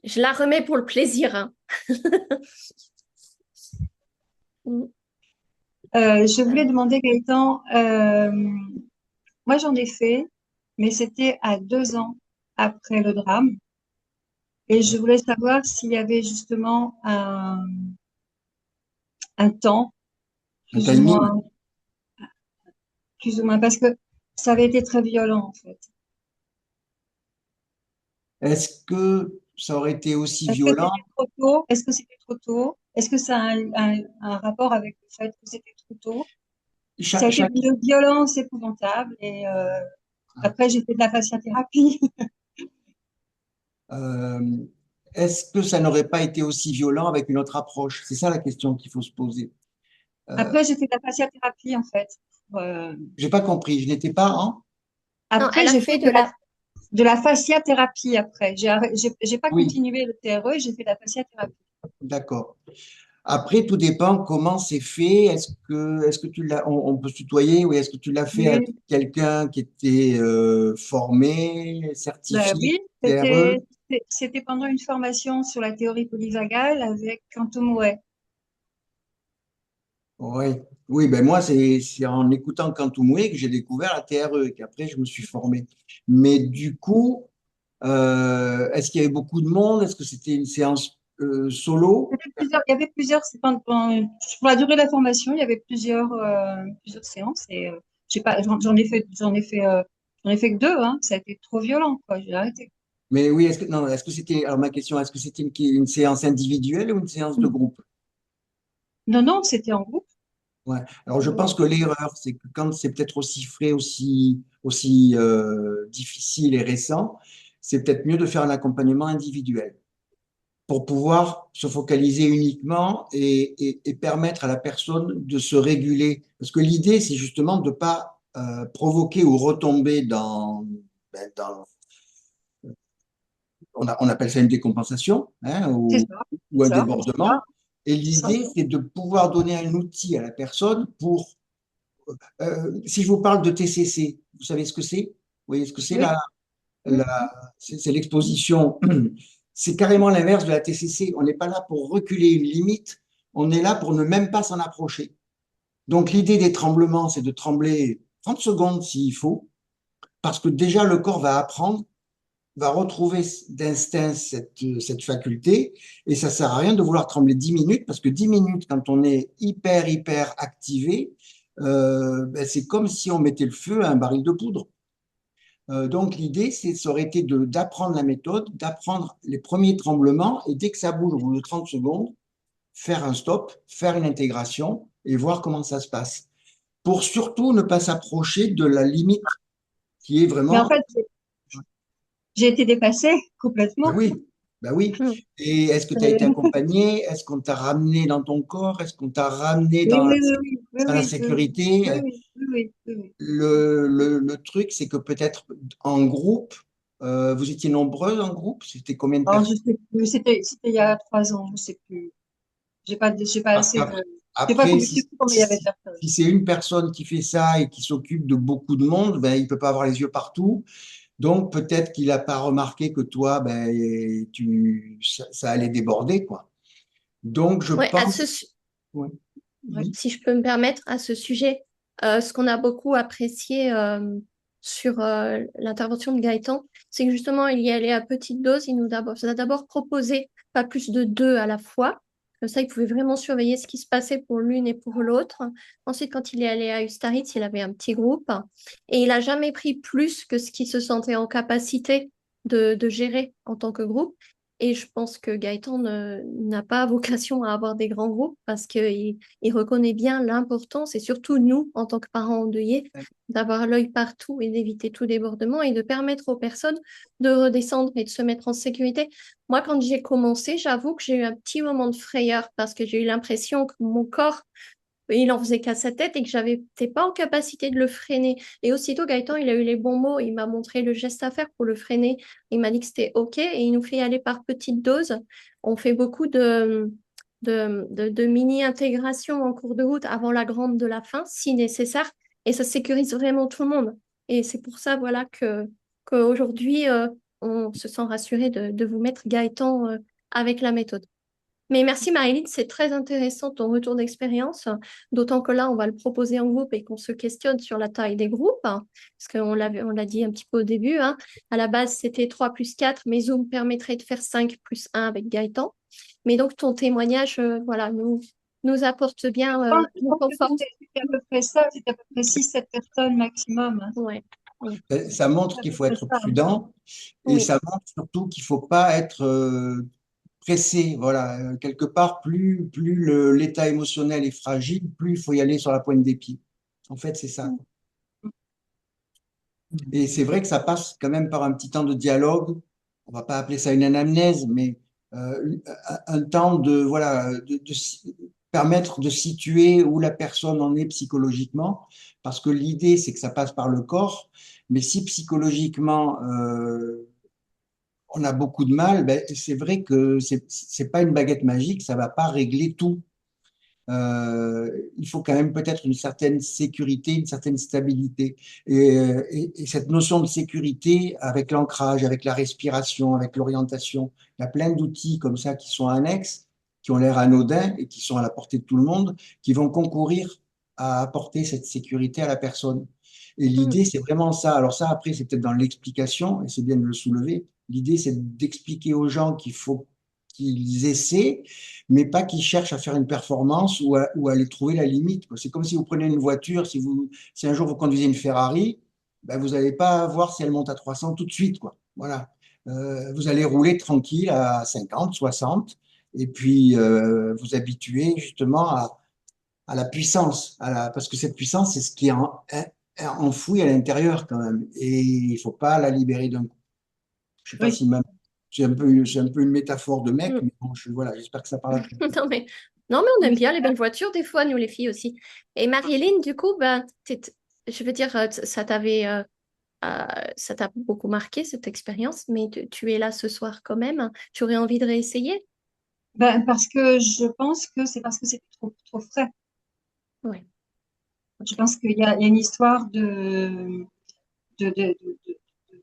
je la remets pour le plaisir, hein. Mm. Je voulais demander, Gaëtan, moi, j'en ai fait, mais c'était à 2 ans après le drame. Et je voulais savoir s'il y avait justement un temps, Un plus ou timing. moins, plus ou moins, parce que ça avait été très violent, en fait. Est-ce que ça aurait été aussi Est-ce que violent? c'était trop tôt? Est-ce que c'était trop tôt? Est-ce que ça a un rapport avec le fait que c'était trop tôt? Ça a Chaque, été chaque- d'une violence épouvantable. Et après, j'ai fait de la fasciathérapie. euh, est-ce que ça n'aurait pas été aussi violent avec une autre approche? C'est ça la question qu'il faut se poser. Euh, Après, j'ai fait de la fasciathérapie, en fait. Euh, j'ai pas compris. Je n'étais pas en. Non, après, elle a j'ai fait fait de la... de la fasciathérapie après. J'ai pas Oui, continué le TRE, j'ai fait de la fasciathérapie. d'accord. Après, tout dépend comment c'est fait. Est-ce que tu l'as, on peut se tutoyer, ou est-ce que tu l'as fait avec Oui, quelqu'un qui était formé, ben certifié, oui, TRE? c'était pendant une formation sur la théorie polyvagale avec Quantum Way. Oui, oui, ben moi, c'est en écoutant Cantumoué que j'ai découvert la TRE et qu'après, je me suis formé. Mais du coup, est-ce qu'il y avait beaucoup de monde? Est-ce que c'était une séance solo? Il y avait plusieurs, pour la durée de la formation, il y avait plusieurs séances et j'ai pas, j'en ai fait que 2, hein. Ça a été trop violent, quoi. J'ai arrêté. Mais oui, non, est-ce que c'était, alors ma question, est-ce que c'était une séance individuelle ou une séance de groupe? Non, non, c'était en groupe. Ouais. Alors, je pense que l'erreur, c'est que quand c'est peut-être aussi frais, aussi difficile et récent, c'est peut-être mieux de faire un accompagnement individuel pour pouvoir se focaliser uniquement et permettre à la personne de se réguler. Parce que l'idée, c'est justement de ne pas provoquer ou retomber dans on appelle ça une décompensation, hein, C'est ou, ça, ou un c'est ça, débordement. Et c'est ça. l'idée, c'est de pouvoir donner un outil à la personne pour si je vous parle de TCC, vous savez ce que c'est? Vous voyez ce que c'est Oui, là? oui, C'est l'exposition. C'est carrément l'inverse de la TCC. On n'est pas là pour reculer une limite, on est là pour ne même pas s'en approcher. Donc l'idée des tremblements, c'est de trembler 30 secondes s'il faut, parce que déjà le corps va apprendre, va retrouver d'instinct cette faculté, et ça sert à rien de vouloir trembler 10 minutes, parce que 10 minutes, quand on est hyper activé, ben, c'est comme si on mettait le feu à un baril de poudre. Donc l'idée, ça aurait été d'apprendre la méthode, d'apprendre les premiers tremblements, et dès que ça bouge au bout de 30 secondes, faire un stop, faire une intégration et voir comment ça se passe. Pour surtout ne pas s'approcher de la limite qui est mais en vraiment. fait, j'ai été dépassée Ben complètement. oui, ben oui. Mm. Et est-ce que tu as été Oui, accompagné? Est-ce qu'on t'a ramené dans ton corps? Est-ce qu'on t'a ramené oui, dans oui, oui, oui, la oui, oui, sécurité? oui, oui, oui, oui, oui, oui. Le truc, c'est que peut-être en groupe, vous étiez nombreux en groupe? C'était combien de Alors, personnes? je sais plus, c'était il y a 3 ans, je sais plus. J'ai pas Parce assez de, qu'après, j'ai pas, après, je sais plus combien il y avait de personnes. si c'est une personne qui fait ça et qui s'occupe de beaucoup de monde, ben, il ne peut pas avoir les yeux partout. Donc, peut-être qu'il n'a pas remarqué que toi, ben, ça allait déborder, quoi. Donc, je Ouais, pense. Ouais, oui. si je peux me permettre, à ce sujet, ce qu'on a beaucoup apprécié sur l'intervention de Gaëtan, c'est que justement, il y allait à petite dose. Il nous a d'abord proposé pas plus de deux à la fois. Comme ça, il pouvait vraiment surveiller ce qui se passait pour l'une et pour l'autre. Ensuite, quand il est allé à Ustaritz, il avait un petit groupe et il n'a jamais pris plus que ce qu'il se sentait en capacité de gérer en tant que groupe. Et je pense que Gaëtan n'a pas vocation à avoir des grands groupes parce qu'il reconnaît bien l'importance, et surtout nous, en tant que parents endeuillés, d'avoir l'œil partout et d'éviter tout débordement et de permettre aux personnes de redescendre et de se mettre en sécurité. Moi, quand j'ai commencé, j'avoue que j'ai eu un petit moment de frayeur parce que j'ai eu l'impression que mon corps, il en faisait qu'à sa tête et que j'avais n'étais pas en capacité de le freiner. Et aussitôt, Gaëtan, il a eu les bons mots, il m'a montré le geste à faire pour le freiner. Il m'a dit que c'était OK et il nous fait aller par petites doses. On fait beaucoup de mini-intégration en cours de route avant la grande de la fin, si nécessaire, et ça sécurise vraiment tout le monde. Et c'est pour ça, voilà, qu'aujourd'hui, on se sent rassuré de vous mettre Gaëtan avec la méthode. Mais merci Marilyn, c'est très intéressant ton retour d'expérience, d'autant que là, on va le proposer en groupe et qu'on se questionne sur la taille des groupes, hein, parce on l'a dit un petit peu au début, hein. À la base, c'était 3 plus 4, mais Zoom permettrait de faire 5 plus 1 avec Gaëtan. Mais donc, ton témoignage, voilà, nous apporte bien, Je nous pense que conforte. c'était à peu près ça, c'était à peu près 6-7 personnes maximum, hein. Ouais, ouais, Ça montre C'est à qu'il peu faut près être ça, hein. prudent et oui. ça montre surtout qu'il ne faut pas être pressé. Voilà. Quelque part, plus l'état émotionnel est fragile, plus il faut y aller sur la pointe des pieds. En fait, c'est ça. Et c'est vrai que ça passe quand même par un petit temps de dialogue. On va pas appeler ça une anamnèse, mais un temps de, voilà, permettre de situer où la personne en est psychologiquement, parce que l'idée, c'est que ça passe par le corps, mais si psychologiquement, on a beaucoup de mal, ben, c'est vrai que c'est pas une baguette magique, ça va pas régler tout. Il faut quand même peut-être une certaine sécurité, une certaine stabilité. Et cette notion de sécurité, avec l'ancrage, avec la respiration, avec l'orientation, il y a plein d'outils comme ça qui sont annexes, qui ont l'air anodins et qui sont à la portée de tout le monde, qui vont concourir à apporter cette sécurité à la personne. Et Mm. l'idée, c'est vraiment ça. Alors ça, après, c'est peut-être dans l'explication, et c'est bien de le soulever. L'idée, c'est d'expliquer aux gens qu'il faut qu'ils essaient, mais pas qu'ils cherchent à faire une performance ou à aller trouver la limite, quoi. C'est comme si vous prenez une voiture, si un jour vous conduisez une Ferrari, ben vous n'allez pas voir si elle monte à 300 tout de suite, quoi. Voilà. Vous allez rouler tranquille à 50, 60, et puis vous habituer justement à la puissance, parce que cette puissance, c'est ce qui est enfoui à l'intérieur quand même, et il ne faut pas la libérer d'un coup. Je sais pas Oui. si même, c'est un peu une métaphore de mec, Mm. mais bon, voilà, j'espère que ça parle à tout le monde. Non, mais on aime Oui, bien les belles voitures, des fois, nous les filles aussi. Et Marie-Hélène, du coup, ben, je veux dire, euh, ça t'a beaucoup marqué cette expérience, mais tu es là ce soir quand même. Tu aurais envie de réessayer? ben, parce que je pense que c'est parce que c'était trop, trop frais. Ouais. Je Ok. pense qu'il y a une histoire de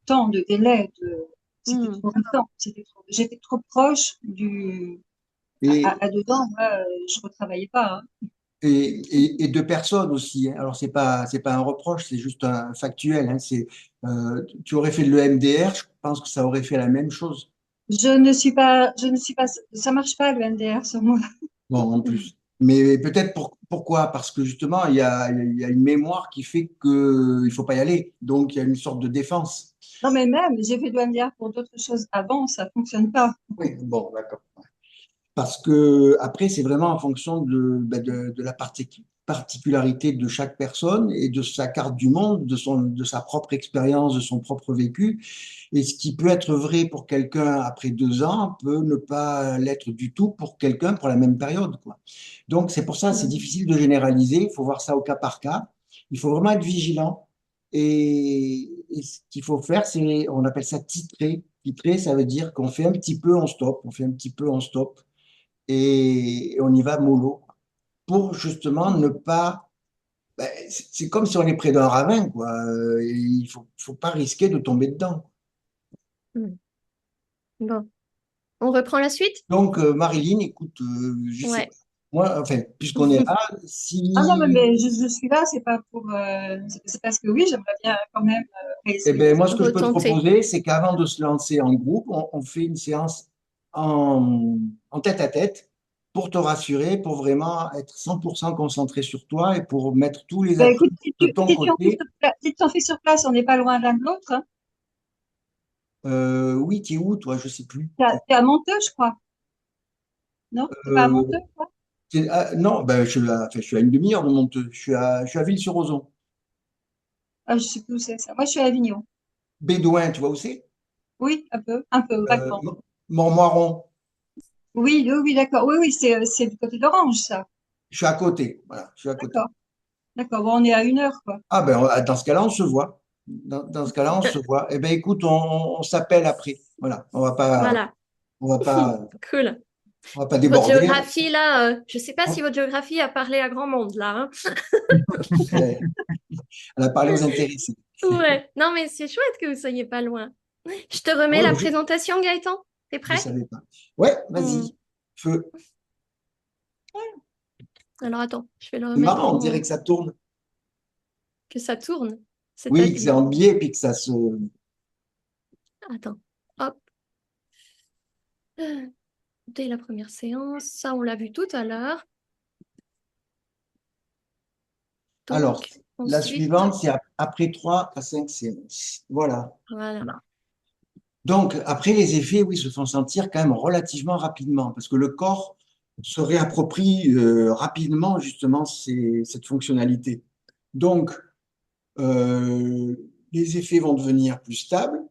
temps, de délai, c'était Hmm. trop longtemps, j'étais trop proche Et, à 2 ans, moi, je retravaillais pas, hein. et de personnes aussi, hein. Alors, c'est pas un reproche, c'est juste un factuel, hein. Tu aurais fait de l'EMDR, je pense que ça aurait fait la même chose. Je ne suis pas, ça marche pas le NDR sur moi. Bon, en plus. Mais peut-être pourquoi? Parce que justement, il y a une mémoire qui fait qu'il ne faut pas y aller. Donc, il y a une sorte de défense. Non, mais même, j'ai fait du NDR pour d'autres choses avant, ça fonctionne pas. Oui, bon, d'accord. Parce que après, c'est vraiment en fonction de la particularité de chaque personne et de sa carte du monde, de sa propre expérience, de son propre vécu. Et ce qui peut être vrai pour quelqu'un après 2 ans peut ne pas l'être du tout pour quelqu'un pour la même période, quoi. Donc, c'est pour ça, c'est difficile de généraliser. Il faut voir ça au cas par cas. Il faut vraiment être vigilant. Et ce qu'il faut faire, on appelle ça titrer. Titrer, ça veut dire qu'on fait un petit peu, on stoppe, on fait un petit peu, on stoppe et on y va mollo pour justement ne pas. Ben, c'est comme si on est près d'un ravin, quoi. Et il faut pas risquer de tomber dedans. Hmm. Bon, on reprend la suite? Donc, Marilyn, écoute, je sais pas. Ouais. Moi, enfin, puisqu'on est là, Ah non, mais, si. mais je suis là, c'est pas pour, c'est parce que oui, j'aimerais bien quand même Eh réessayer. ben, moi, ce que je peux te Retenter. proposer, c'est qu'avant de se lancer en groupe, on fait une séance en tête à tête pour te rassurer, pour vraiment être 100% concentré sur toi et pour mettre tous les Ben, atouts écoute, si de tu, ton si tu en fais côté. sur place, si tu en fais sur place, on n'est pas loin l'un de l'autre, hein. Oui, tu es où, toi? Je sais plus. T'es à Monteux, je crois. Non? T'es pas à Euh, Monteux, toi? non, ben, je suis à une demi-heure de Monteux. Je suis à Ville-sur-Ozon. Ah, je sais plus où c'est ça. Moi, je suis à Avignon. Bédouin, tu vois où c'est? Oui, un peu, Euh, vaguement. Montmoiron. Oui, oui, oui, d'accord. Oui, oui, c'est du côté d'Orange, ça. Je suis à côté. Voilà, je suis à côté. D'accord, d'accord. Bon, on est à 1 heure, quoi. Ah ben, dans ce cas-là, on se voit. Dans ce cas-là, on se voit. Eh ben, écoute, on s'appelle après. Voilà, Voilà. on va pas, Cool. on va pas Votre déborder. géographie, là, je ne sais pas si votre géographie a parlé à grand monde, là, hein. Elle a parlé aux intéressés. Ouais, non, mais c'est chouette que vous soyez pas loin. Je te remets Ouais, la mais présentation, Gaëtan. T'es je prêt? savais pas. Ouais, Hmm. vas-y. Feu. Alors attends, je vais le C'est remettre marrant, on dirait que ça tourne. que ça tourne. Oui, que c'est C'est-à-dire, en biais, puis que ça se. attends, hop, dès la première séance, ça on l'a vu tout à l'heure. Alors, Donc la ensuite, suivante, c'est après 3 à 5 séances. Voilà. voilà. Donc, après, les effets, oui, se font sentir quand même relativement rapidement, parce que le corps se réapproprie rapidement, justement, cette fonctionnalité. Donc, euh, les effets vont devenir plus stables.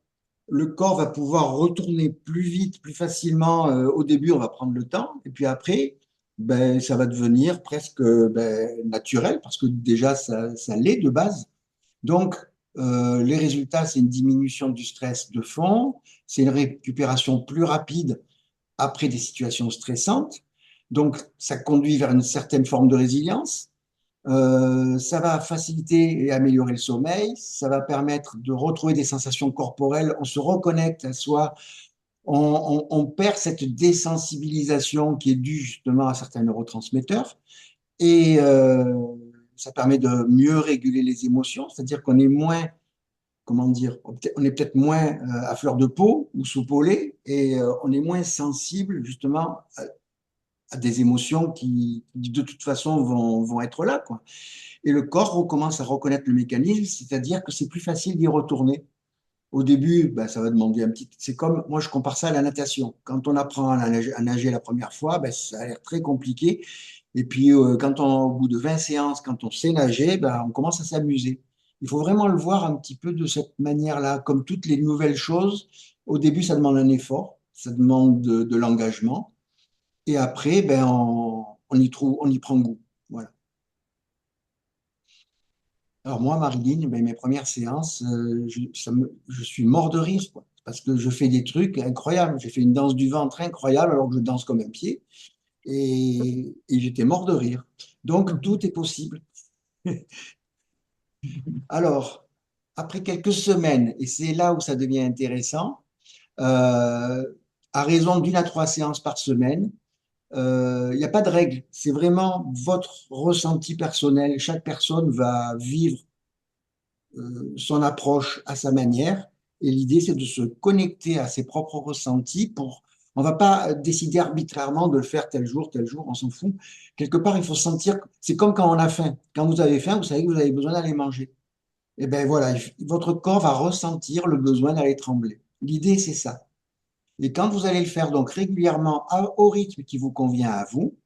Le corps va pouvoir retourner plus vite, plus facilement. Au début, on va prendre le temps, et puis après, ben, ça va devenir presque naturel, parce que déjà, ça l'est de base. Donc, les résultats, c'est une diminution du stress de fond, c'est une récupération plus rapide après des situations stressantes. Donc, ça conduit vers une certaine forme de résilience. Ça va faciliter et améliorer le sommeil. Ça va permettre de retrouver des sensations corporelles. On se reconnecte à soi. On perd cette désensibilisation qui est due justement à certains neurotransmetteurs. Et ça permet de mieux réguler les émotions, c'est-à-dire qu'on est moins, comment dire, on est peut-être moins à fleur de peau ou sous-polé et on est moins sensible justement à des émotions qui de toute façon vont être là, quoi. Et le corps recommence à reconnaître le mécanisme, c'est-à-dire que c'est plus facile d'y retourner. Au début, ben, ça va demander un petit. C'est comme, moi, je compare ça à la natation. Quand on apprend à nager la première fois, ben, ça a l'air très compliqué. Et puis, au bout de 20 séances, quand on sait nager, ben, on commence à s'amuser. Il faut vraiment le voir un petit peu de cette manière-là. Comme toutes les nouvelles choses, au début, ça demande un effort, ça demande de l'engagement. Et après, ben, on y prend goût. Voilà. Alors moi, Marilyn, ben, mes premières séances, je suis mort de rire, quoi, parce que je fais des trucs incroyables. J'ai fait une danse du ventre incroyable alors que je danse comme un pied et j'étais mort de rire. Donc tout est possible. Alors, après quelques semaines, et c'est là où ça devient intéressant, euh, à raison d'une à trois séances par semaine, il n'y a pas de règle. C'est vraiment votre ressenti personnel. Chaque personne va vivre son approche à sa manière. Et l'idée, c'est de se connecter à ses propres ressentis pour. On ne va pas décider arbitrairement de le faire tel jour, on s'en fout. Quelque part, il faut sentir. C'est comme quand on a faim. Quand vous avez faim, vous savez que vous avez besoin d'aller manger. Et bien voilà, votre corps va ressentir le besoin d'aller trembler. L'idée, c'est ça. Et quand vous allez le faire donc régulièrement au rythme qui vous convient à vous,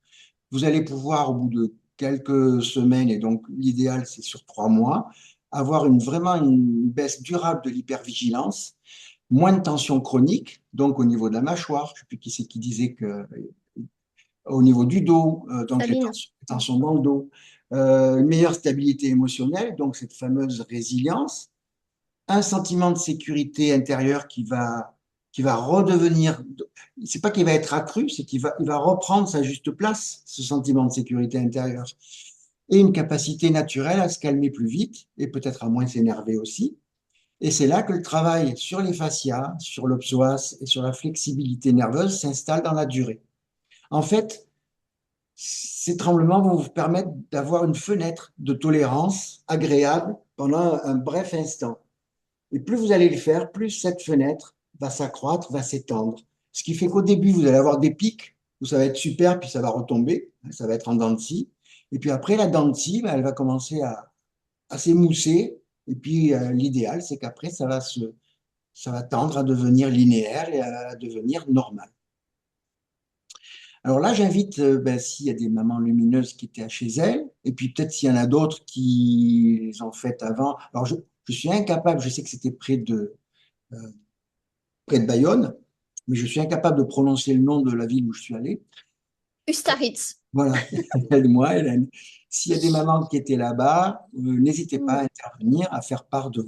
vous allez pouvoir, au bout de quelques semaines, et donc l'idéal, c'est sur 3 mois, avoir vraiment une baisse durable de l'hypervigilance, moins de tension chronique, donc au niveau de la mâchoire. Je ne sais plus qui c'est qui disait que au niveau du dos, donc Sabine. les tensions dans le dos, une meilleure stabilité émotionnelle, donc cette fameuse résilience, un sentiment de sécurité intérieure qui va redevenir, c'est pas qu'il va être accru, c'est il va reprendre sa juste place, ce sentiment de sécurité intérieure. Et une capacité naturelle à se calmer plus vite et peut-être à moins s'énerver aussi. Et c'est là que le travail sur les fascias, sur le psoas et sur la flexibilité nerveuse s'installe dans la durée. En fait, ces tremblements vont vous permettre d'avoir une fenêtre de tolérance agréable pendant un bref instant. Et plus vous allez le faire, plus cette fenêtre va s'accroître, va s'étendre. Ce qui fait qu'au début, vous allez avoir des pics où ça va être super, puis ça va retomber, ça va être en dents de scie. Et puis après, la dent de scie, ben, elle va commencer à s'émousser. Et puis l'idéal, c'est qu'après, ça va tendre à devenir linéaire et à devenir normal. Alors là, j'invite, ben, s'il y a des mamans lumineuses qui étaient chez elles, et puis peut-être s'il y en a d'autres qui les ont faites avant. Alors je suis incapable, je sais que c'était euh, près de Bayonne, mais je suis incapable de prononcer le nom de la ville où je suis allé. Ustaritz. Voilà, aide-moi, Hélène. S'il y a des mamans qui étaient là-bas, n'hésitez pas Hmm. à intervenir, à faire part de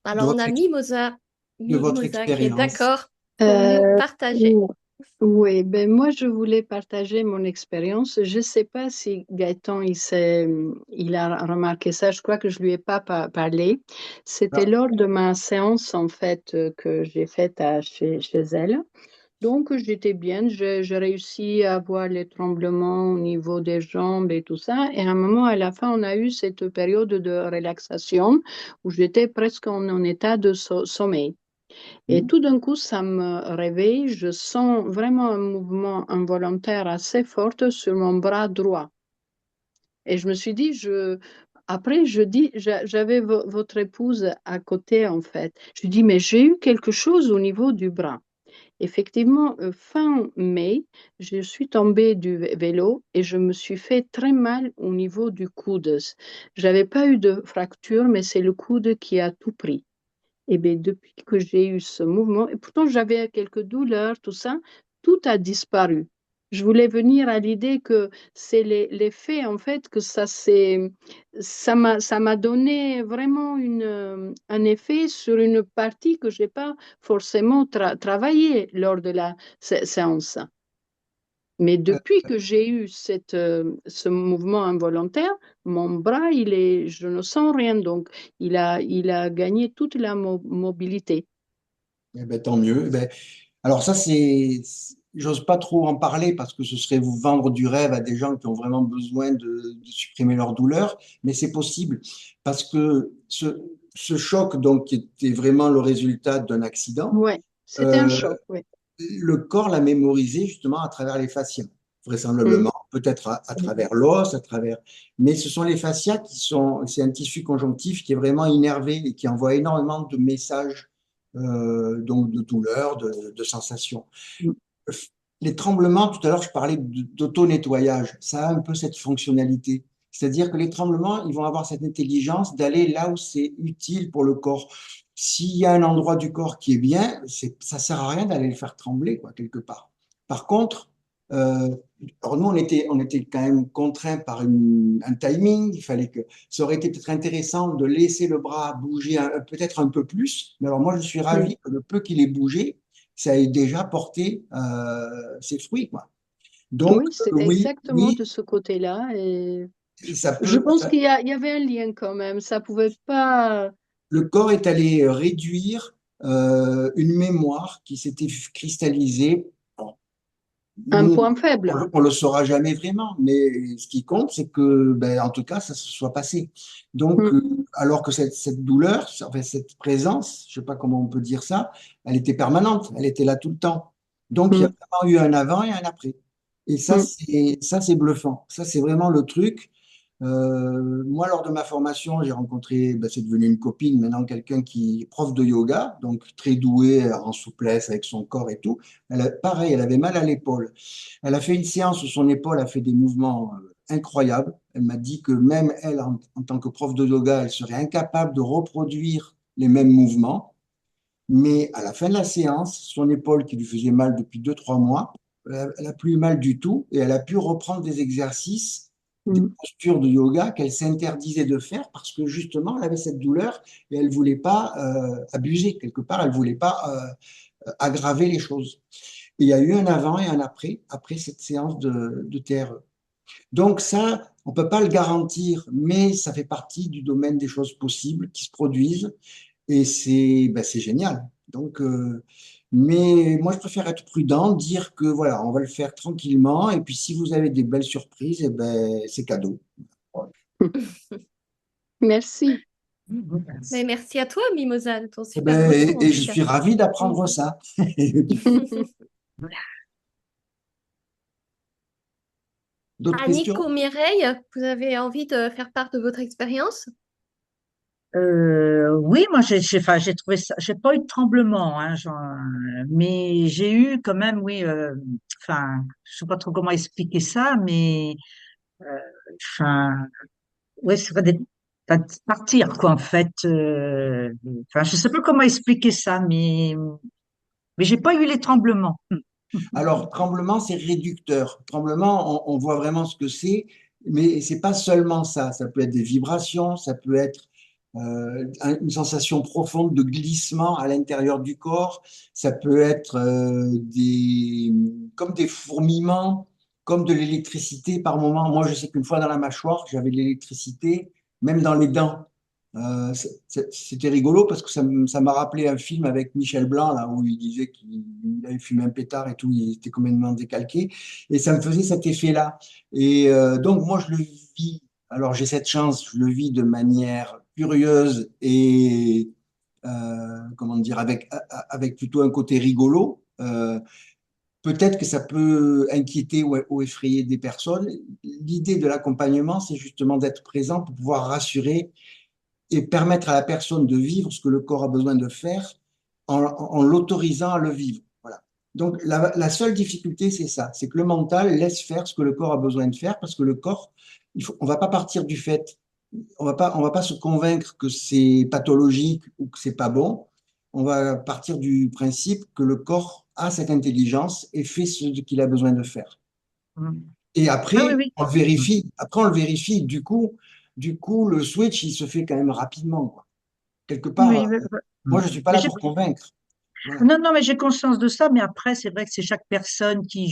Alors, on votre, a de votre Mimosa qui est expérience. d'accord pour nous partager. Oui, ben moi je voulais partager mon expérience. Je ne sais pas si Gaëtan il a remarqué ça. Je crois que je lui ai pas parlé. C'était Ah, lors de ma séance en fait que j'ai faite chez elle. Donc j'étais bien. J'ai réussi à voir les tremblements au niveau des jambes et tout ça. Et à un moment, à la fin, on a eu cette période de relaxation où j'étais presque en état de sommeil. Et hmm. tout d'un coup, ça me réveille. Je sens vraiment un mouvement involontaire assez fort sur mon bras droit. Et je me suis dit, après, je dis, j'avais votre épouse à côté, en fait. Je dis, mais j'ai eu quelque chose au niveau du bras. Effectivement, fin mai, je suis tombée du vélo et je me suis fait très mal au niveau du coude. J'avais pas eu de fracture, mais c'est le coude qui a tout pris. Et bien, depuis que j'ai eu ce mouvement, et pourtant j'avais quelques douleurs, tout ça, tout a disparu. Je voulais venir à l'idée que c'est l'effet, en fait, que ça m'a donné vraiment un effet sur une partie que j'ai pas forcément travaillé lors de la séance. Mais depuis que j'ai eu ce mouvement involontaire, mon bras, je ne sens rien. Donc, il a gagné toute la mobilité. Eh ben, tant mieux. Eh ben, alors ça, j'ose pas trop en parler parce que ce serait vous vendre du rêve à des gens qui ont vraiment besoin de supprimer leur douleur, mais c'est possible parce que ce choc, donc, qui était vraiment le résultat d'un accident, Ouais, c'était un euh, choc, oui. le corps l'a mémorisé justement à travers les fascias, Mm, vraisemblablement, peut-être à mm, travers l'os, mais ce sont les fascias c'est un tissu conjonctif qui est vraiment innervé et qui envoie énormément de messages, donc de douleur, de sensations. mm. Les tremblements, tout à l'heure, je parlais d'auto-nettoyage. Ça a un peu cette fonctionnalité. C'est-à-dire que les tremblements, ils vont avoir cette intelligence d'aller là où c'est utile pour le corps. S'il y a un endroit du corps qui est bien, ça sert à rien d'aller le faire trembler, quoi, quelque part. Par contre, euh, alors nous, on était quand même contraints par un timing. Il fallait que ça aurait été peut-être intéressant de laisser le bras bouger peut-être un peu plus. Mais alors moi, je suis Mm. ravi que le peu qu'il ait bougé, ça ait déjà porté ses fruits, quoi. Donc, Oui, c'était oui, exactement oui, de ce côté-là. Et ça je peut, pense qu'il y avait un lien quand même. Ça pouvait pas. le corps est allé réduire une mémoire qui s'était cristallisée. Bon, Un nous, point faible. on le saura jamais vraiment, mais ce qui compte, c'est que, ben, en tout cas, ça se soit passé. Donc, Mm, alors que cette douleur, enfin, cette présence, je sais pas comment on peut dire ça, elle était permanente, elle était là tout le temps. Donc, il y a mm, vraiment eu un avant et un après. Et mm, ça, c'est bluffant. Ça, c'est vraiment le truc. Moi, lors de ma formation, j'ai rencontré, ben, c'est devenu une copine, maintenant quelqu'un qui est prof de yoga, donc très doué en souplesse avec son corps et tout. Pareil, elle avait mal à l'épaule. Elle a fait une séance où son épaule a fait des mouvements incroyables. Elle m'a dit que même elle, en tant que prof de yoga, elle serait incapable de reproduire les mêmes mouvements. Mais à la fin de la séance, son épaule qui lui faisait mal depuis 2, 3 mois, elle a plus eu mal du tout et elle a pu reprendre des exercices, des mm, postures de yoga qu'elle s'interdisait de faire parce que justement, elle avait cette douleur et elle voulait pas abuser quelque part, elle voulait pas aggraver les choses. Et il y a eu un avant et un après, après cette séance de TRE. Donc ça, on ne peut pas le garantir, mais ça fait partie du domaine des choses possibles qui se produisent et c'est génial. Donc, mais moi, je préfère être prudent, dire que voilà, on va le faire tranquillement et puis si vous avez des belles surprises, eh ben, c'est cadeau. mm. Merci. Mais merci à toi, Mimosa, de ton Eh super ben, retour en et tout je cas. suis ravi Mm. d'apprendre ça. D'autres questions? Annick ou Mireille, vous avez envie de faire part de votre expérience? Oui, moi enfin, j'ai trouvé ça, j'ai pas eu de tremblement, hein, mais j'ai eu quand même, oui, enfin, je sais pas trop comment expliquer ça, mais euh, enfin, ouais, c'est pas pas de partir quoi en fait. Enfin, je sais pas comment expliquer ça, mais j'ai pas eu les tremblements. Alors, tremblement, c'est réducteur. Tremblement, on voit vraiment ce que c'est, mais c'est pas seulement ça. Ça peut être des vibrations, ça peut être une sensation profonde de glissement à l'intérieur du corps. Ça peut être comme des fourmillements, comme de l'électricité par moment. Moi, je sais qu'une fois dans la mâchoire, j'avais de l'électricité, même dans les dents. C'était rigolo parce que ça m'a rappelé un film avec Michel Blanc, là, où il disait qu'il avait fumé un pétard et tout, il était complètement décalqué. Et ça me faisait cet effet-là. Et donc, moi, je le vis. Alors, j'ai cette chance, je le vis de manière curieuse et, comment dire, avec plutôt un côté rigolo. Peut-être que ça peut inquiéter ou effrayer des personnes. L'idée de l'accompagnement, c'est justement d'être présent pour pouvoir rassurer et permettre à la personne de vivre ce que le corps a besoin de faire en l'autorisant à le vivre. Voilà. Donc, la seule difficulté, c'est ça, c'est que le mental laisse faire ce que le corps a besoin de faire parce que le corps, on ne va pas partir du fait, on va pas se convaincre que c'est pathologique ou que c'est pas bon. On va partir du principe que le corps a cette intelligence et fait ce qu'il a besoin de faire. Et Ah oui, après, oui. on le vérifie. Après, on le vérifie. Du coup, le switch, il se fait quand même rapidement, quoi. Quelque part, Oui, oui, moi, oui. je ne suis pas Mais là pour convaincre. Voilà. non, non, mais j'ai conscience de ça, mais après, c'est vrai que c'est chaque personne qui,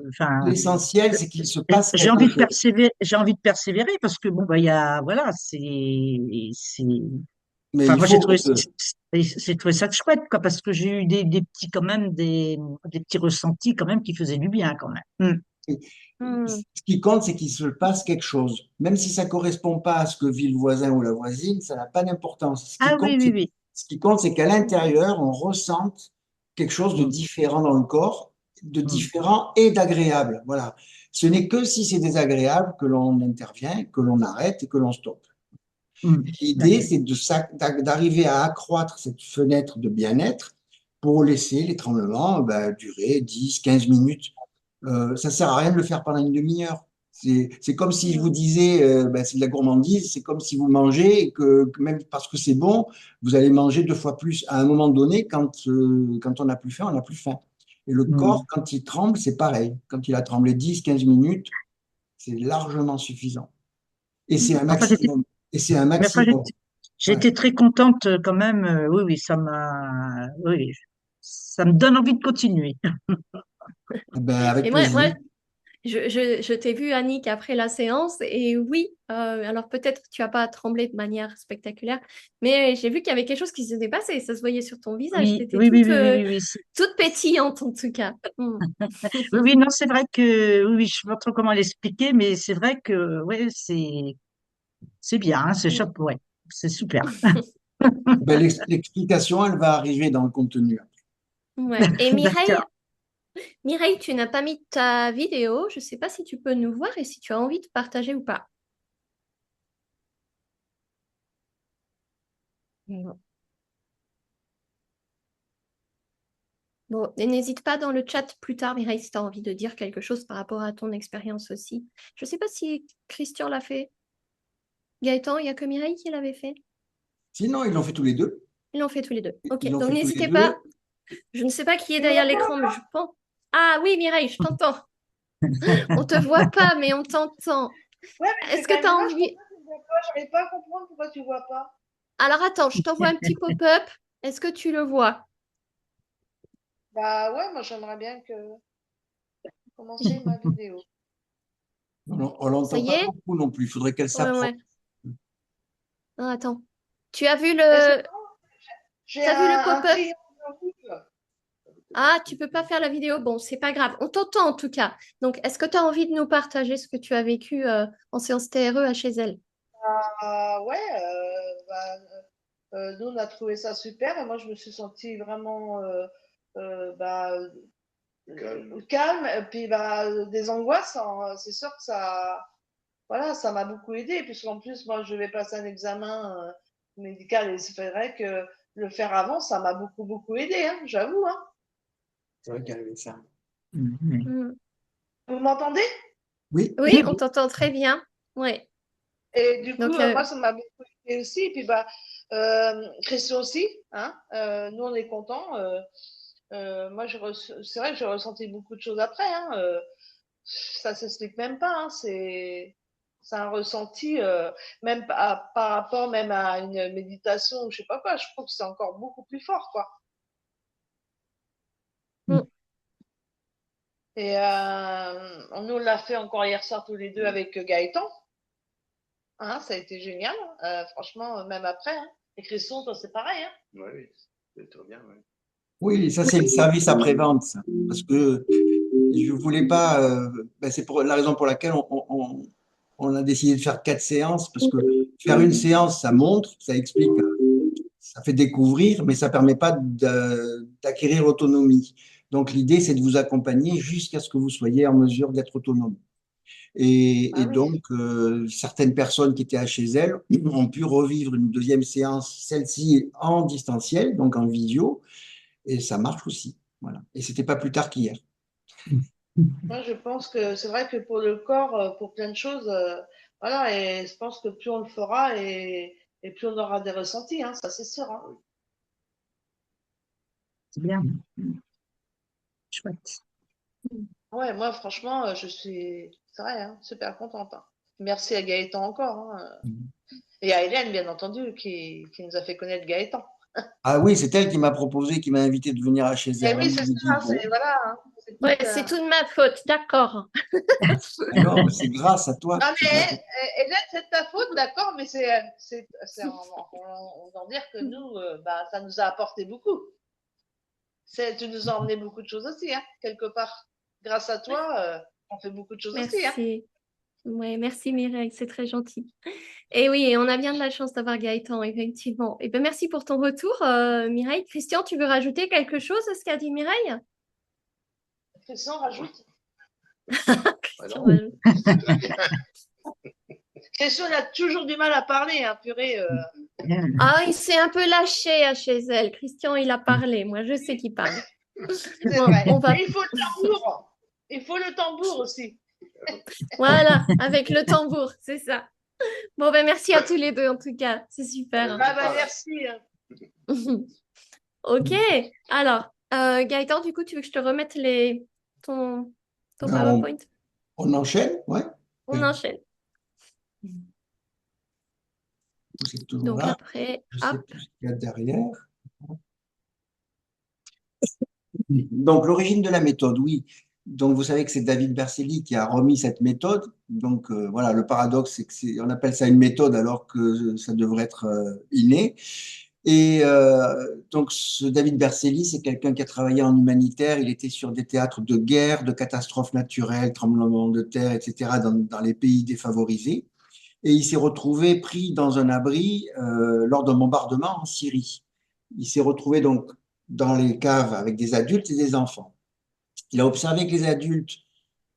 enfin, L'essentiel, c'est qu'il se passe j'ai quelque envie de chose. persévérer parce que bon, bah, il y a, voilà, Mais enfin, il moi, faut que... j'ai trouvé ça chouette, quoi, parce que j'ai eu des petits, quand même, des petits ressentis, quand même, qui faisaient du bien, quand même. Hmm. Ce qui compte, c'est qu'il se passe quelque chose. Même si ça ne correspond pas à ce que vit le voisin ou la voisine, ça n'a pas d'importance. Ah oui, oui, oui. Ce qui compte, c'est qu'à l'intérieur, on ressente quelque chose de Mm, différent dans le corps, de mm, différent et d'agréable. Voilà. Ce n'est que si c'est désagréable que l'on intervient, que l'on arrête et que l'on stoppe. L'idée, D'accord. c'est d'arriver à accroître cette fenêtre de bien-être pour laisser les tremblements durer 10, 15 minutes. Ça ne sert à rien de le faire pendant une demi-heure. C'est comme si je vous disais, c'est de la gourmandise, c'est comme si vous mangez et que même parce que c'est bon, vous allez manger 2 fois plus. À un moment donné, quand on n'a plus faim, on n'a plus faim. Et le corps, Mm. quand il tremble, c'est pareil. Quand il a tremblé 10, 15 minutes, c'est largement suffisant. Et c'est un Enfin, maximum. Et c'est un mais enfin, maximum. j'ai Ouais. été très contente, quand même. Oui, oui, oui, ça me donne envie de continuer. Eh ben, avec Et moi, plaisir. je t'ai vu, Annick, après la séance, et oui, alors peut-être tu n'as pas tremblé de manière spectaculaire, mais j'ai vu qu'il y avait quelque chose qui s'était passé, ça se voyait sur ton visage, tu Oui, étais oui, oui, toute, oui, oui, oui, oui. toute pétillante en tout cas. Hmm. Oui, oui, non, c'est vrai que, oui, oui, je sais pas trop comment l'expliquer, mais c'est vrai que, ouais, c'est bien, hein, c'est chouette, ouais, c'est super. Ben, l'explication, elle va arriver dans le contenu. Ouais. Et D'accord. Mireille, tu n'as pas mis ta vidéo, je ne sais pas si tu peux nous voir et si tu as envie de partager ou pas. Non. Bon, et n'hésite pas dans le chat plus tard, Mireille, si tu as envie de dire quelque chose par rapport à ton expérience aussi. Je ne sais pas si Christian l'a fait. Gaëtan, il n'y a que Mireille qui l'avait fait. Sinon, ils l'ont fait tous les deux. Ils l'ont fait tous les deux. Ils Ok, l'ont donc fait tous les n'hésitez deux. pas. Je ne sais pas qui est Tu derrière m'entends l'écran, mais là? je pense. Ah oui, Mireille, je t'entends. On te voit pas, mais on t'entend. Ouais, mais c'est Est-ce quand que tu même as dommage, envie... pourquoi tu vois pas? J'arrive pas à comprendre pourquoi tu vois pas. Alors attends, je t'envoie un petit pop-up. Est-ce que tu le vois? Bah ouais, moi j'aimerais bien commencer ma vidéo. On Ça l'entend y pas est? beaucoup non plus. Il faudrait qu'elle Ouais, s'approche. ouais. Non, attends. Tu as vu Mais c'est le... bon, j'ai T'as vu le un pop-up? triangle rouge. Ah, tu peux pas faire la vidéo. Bon, c'est pas grave. On t'entend en tout cas. Donc, est-ce que tu as envie de nous partager ce que tu as vécu en séance TRE à chez elle? Ah ouais, nous on a trouvé ça super et moi je me suis sentie vraiment euh, bah, calme. Et puis bah, des angoisses, hein, c'est sûr que ça, voilà, ça m'a beaucoup aidé puisqu'en plus moi je vais passer un examen médical et c'est vrai que le faire avant, ça m'a beaucoup aidé, hein, j'avoue, hein. C'est vrai qu'il y avait ça. Hmm. Vous m'entendez? Oui. Oui, Oui, on oui. t'entend très bien. Ouais. Et du coup, Donc, moi, ça m'a beaucoup aidé aussi. Et puis, bah, Christian aussi, hein. Nous, on est contents. Moi, c'est vrai que j'ai ressenti beaucoup de choses après, hein. Ça s'explique même pas, hein. C'est un ressenti, même par rapport même à une méditation ou je sais pas quoi. Je trouve que c'est encore beaucoup plus fort, quoi. Mm. Et on nous l'a fait encore hier soir tous les deux avec Gaëtan. Hein, ça a été génial. Franchement, même après. Hein. Et Christian, toi, c'est pareil. Hein. Oui, c'est très bien. Ouais. Oui, ça c'est le service après-vente, ça. Parce que je voulais pas. C'est pour la raison pour laquelle on a décidé de faire 4 séances, parce que faire une séance, ça montre, ça explique, ça fait découvrir, mais ça permet pas d'acquérir l'autonomie. Donc l'idée, c'est de vous accompagner jusqu'à ce que vous soyez en mesure d'être autonome. Et, Ah et oui. donc, certaines personnes qui étaient chez elles ont pu revivre une deuxième séance, celle-ci en distanciel, donc en visio, et ça marche aussi. Voilà. Et c'était pas plus tard qu'hier. Moi, je pense que c'est vrai que pour le corps, pour plein de choses, voilà, et je pense que plus on le fera et plus on aura des ressentis, hein, ça c'est sûr. Hein. C'est bien. Chouette. Ouais, moi, franchement, c'est vrai, hein, super contente. Hein. Merci à Gaëtan encore. Hein. Et à Hélène, bien entendu, qui nous a fait connaître Gaëtan. Ah oui, c'est elle qui m'a proposé, qui m'a invité de venir chez Et elle. oui, c'est J'ai dit, ça, bon, voilà. Hein, c'est Ouais, tout, c'est toute ma faute, d'accord. non, mais c'est grâce à toi. Non, C'est mais grâce à- Hélène, c'est de ta faute, d'accord, mais on va dire que nous, bah, ça nous a apporté beaucoup. Tu nous as emmené beaucoup de choses aussi, hein, quelque part. Grâce à toi, on fait beaucoup de choses aussi, hein. Merci. Ouais, merci Mireille, c'est très gentil. Et oui, on a bien de la chance d'avoir Gaëtan, effectivement. Et ben merci pour ton retour, Mireille. Christian, tu veux rajouter quelque chose à ce qu'a dit Mireille? Christian, rajoute. Christian, non. rajoute. Christian, il a toujours du mal à parler, hein, purée. Ah, il s'est un peu lâché chez elle. Christian, il a parlé. Moi, je sais qu'il parle. C'est Bon, vrai. on va. Et il faut le tambour. Il faut le tambour aussi. Voilà, avec le tambour, c'est ça. Bon, ben merci à tous les deux, en tout cas. C'est super. Ah bah merci. Hein. Ok. Alors, Gaëtan, du coup, tu veux que je te remette ton Ben, on, PowerPoint? on enchaîne, ouais. On enchaîne. C'est toujours Donc là. après, Je sais hop. plus ce qu'il y a derrière. Donc, l'origine de la méthode, oui. Donc, vous savez que c'est David Berceli qui a remis cette méthode. Donc, voilà, le paradoxe, c'est on appelle ça une méthode alors que ça devrait être inné. Et donc, ce David Berceli, c'est quelqu'un qui a travaillé en humanitaire. Il était sur des théâtres de guerre, de catastrophes naturelles, tremblements de terre, etc., dans les pays défavorisés. Et il s'est retrouvé pris dans un abri lors d'un bombardement en Syrie. Il s'est retrouvé donc dans les caves avec des adultes et des enfants. Il a observé que les adultes,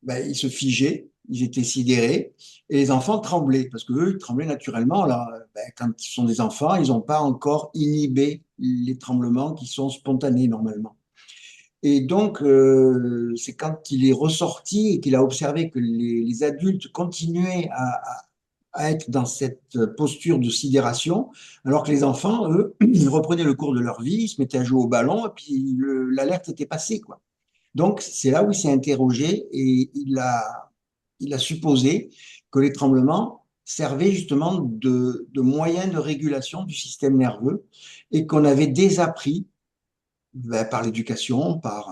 ben, ils se figeaient, ils étaient sidérés, et les enfants tremblaient, parce qu'eux, ils tremblaient naturellement. Alors, ben, quand ils sont des enfants, ils n'ont pas encore inhibé les tremblements qui sont spontanés normalement. Et donc, c'est quand il est ressorti et qu'il a observé que les adultes continuaient à être dans cette posture de sidération, alors que les enfants, eux, ils reprenaient le cours de leur vie, ils se mettaient à jouer au ballon, et puis l'alerte était passée, quoi. Donc, c'est là où il s'est interrogé et il a supposé que les tremblements servaient justement de moyen de régulation du système nerveux et qu'on avait désappris ben, par l'éducation, par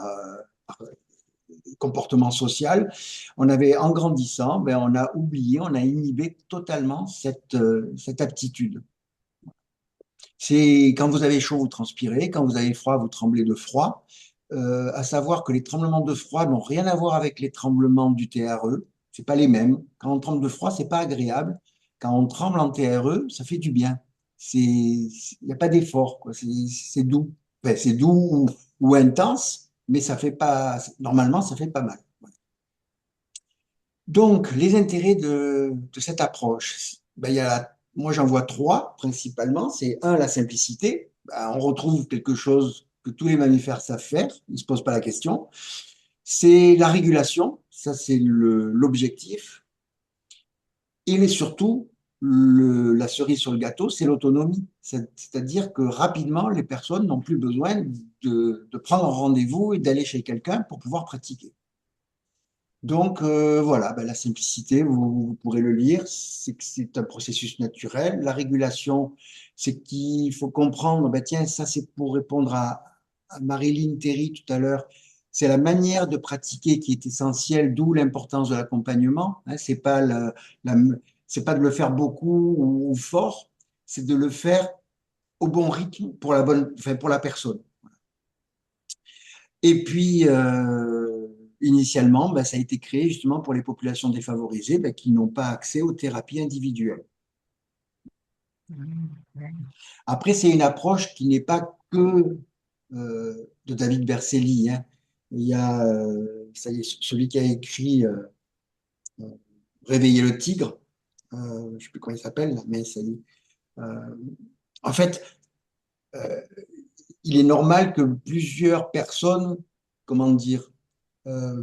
le comportement social, on avait, en grandissant, ben, on a oublié, on a inhibé totalement cette aptitude. C'est quand vous avez chaud, vous transpirez, quand vous avez froid, vous tremblez de froid. À savoir que les tremblements de froid n'ont rien à voir avec les tremblements du TRE. C'est pas les mêmes. Quand on tremble de froid, c'est pas agréable. Quand on tremble en TRE, ça fait du bien. Il n'y a pas d'effort, quoi. C'est doux. Enfin, c'est doux ou intense, mais ça fait pas. Normalement, ça fait pas mal. Donc, les intérêts de cette approche, ben, moi j'en vois trois principalement. C'est un, la simplicité. Ben, on retrouve quelque chose que tous les mammifères savent faire, ils ne se posent pas la question. C'est la régulation, ça c'est l'objectif. Et surtout, la cerise sur le gâteau, c'est l'autonomie. C'est-à-dire que rapidement, les personnes n'ont plus besoin de prendre un rendez-vous et d'aller chez quelqu'un pour pouvoir pratiquer. Donc, voilà, ben, la simplicité, vous pourrez le lire, c'est que c'est un processus naturel. La régulation, c'est qu'il faut comprendre, ben, tiens, ça c'est pour répondre à Marilyn Terry tout à l'heure, c'est la manière de pratiquer qui est essentielle, d'où l'importance de l'accompagnement. Hein, la- c'est pas de le faire beaucoup ou fort, c'est de le faire au bon rythme pour la bonne, enfin, pour la personne. Et puis, initialement, bah, ça a été créé justement pour les populations défavorisées bah, qui n'ont pas accès aux thérapies individuelles. Après, c'est une approche qui n'est pas que de David Berceli, hein. Il y a ça y est, celui qui a écrit Réveiller le tigre, je ne sais plus comment il s'appelle, mais c'est en fait, euh, il est normal que plusieurs personnes, comment dire, euh,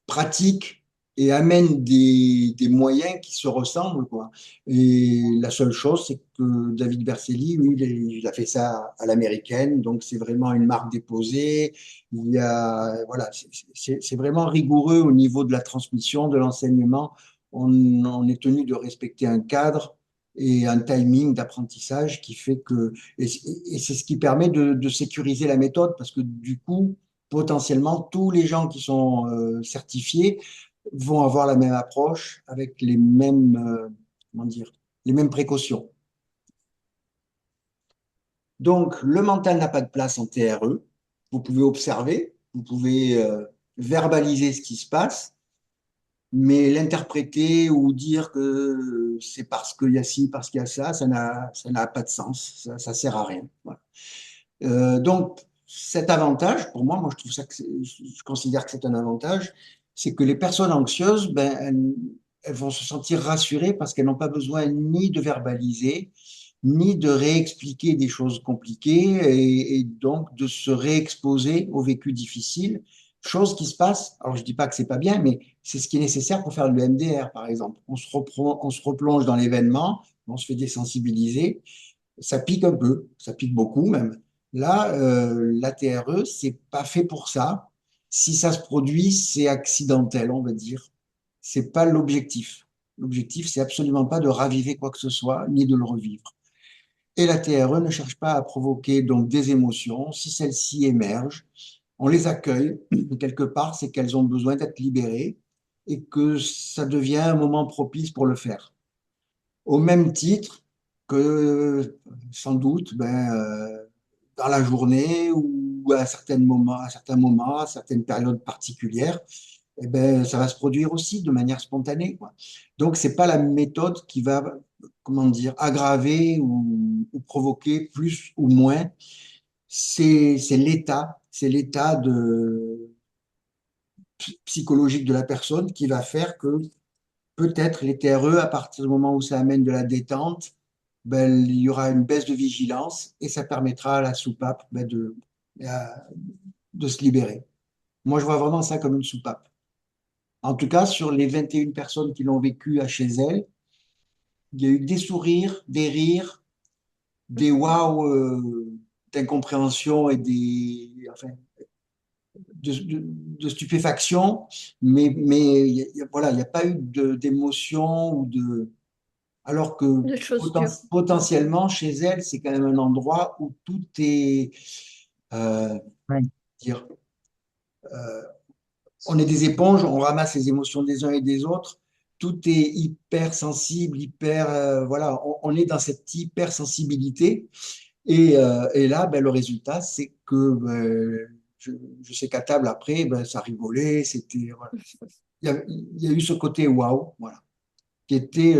pratique et amène des moyens qui se ressemblent, quoi. Et la seule chose, c'est que David Berceli, lui, il a fait ça à l'américaine, donc c'est vraiment une marque déposée. Il y a, voilà, c'est vraiment rigoureux au niveau de la transmission, de l'enseignement. On est tenu de respecter un cadre et un timing d'apprentissage qui fait que, et c'est ce qui permet de sécuriser la méthode, parce que du coup, potentiellement, tous les gens qui sont certifiés vont avoir la même approche avec les mêmes, comment dire, les mêmes précautions. Donc, le mental n'a pas de place en TRE. Vous pouvez observer, vous pouvez verbaliser ce qui se passe, mais l'interpréter ou dire que c'est parce qu'il y a ci, parce qu'il y a ça n'a pas de sens, ça sert à rien. Voilà. Donc, cet avantage, pour moi, je trouve ça je considère que c'est un avantage, c'est que les personnes anxieuses, ben, elles vont se sentir rassurées parce qu'elles n'ont pas besoin ni de verbaliser, ni de réexpliquer des choses compliquées et donc de se réexposer au vécu difficile, chose qui se passe. Alors, je dis pas que c'est pas bien, mais c'est ce qui est nécessaire pour faire le MDR, par exemple. On se replonge dans l'événement, on se fait désensibiliser, ça pique un peu, ça pique beaucoup même. Là, la TRE, c'est pas fait pour ça. Si ça se produit, c'est accidentel, on va dire. C'est pas l'objectif. L'objectif, c'est absolument pas de raviver quoi que ce soit, ni de le revivre. Et la TRE ne cherche pas à provoquer donc des émotions. Si celles-ci émergent, on les accueille. Quelque part, c'est qu'elles ont besoin d'être libérées et que ça devient un moment propice pour le faire. Au même titre que, sans doute, dans la journée ou à certains moments, à certaines périodes particulières, eh ben, ça va se produire aussi de manière spontanée, quoi. Donc, c'est pas la méthode qui va, comment dire, aggraver ou provoquer plus ou moins. C'est l'état psychologique de la personne qui va faire que peut-être les TRE, à partir du moment où ça amène de la détente, ben, il y aura une baisse de vigilance et ça permettra à la soupape euh, de se libérer. Moi, je vois vraiment ça comme une soupape. En tout cas, sur les 21 personnes qui l'ont vécu à chez elles, il y a eu des sourires, des rires, des waouh d'incompréhension et enfin, de stupéfaction, mais voilà, il n'y a pas eu d'émotion ou de, alors que De choses dures. potentiellement, chez elle, c'est quand même un endroit où tout est, euh, Ouais. dire, euh, on est des éponges, on ramasse les émotions des uns et des autres. Tout est hyper sensible, hyper, voilà, on est dans cette hypersensibilité. Et là, ben, le résultat, c'est que je sais qu'à table après, ben, ça rigolait, c'était, voilà. Il y a eu ce côté waouh, voilà, qui était,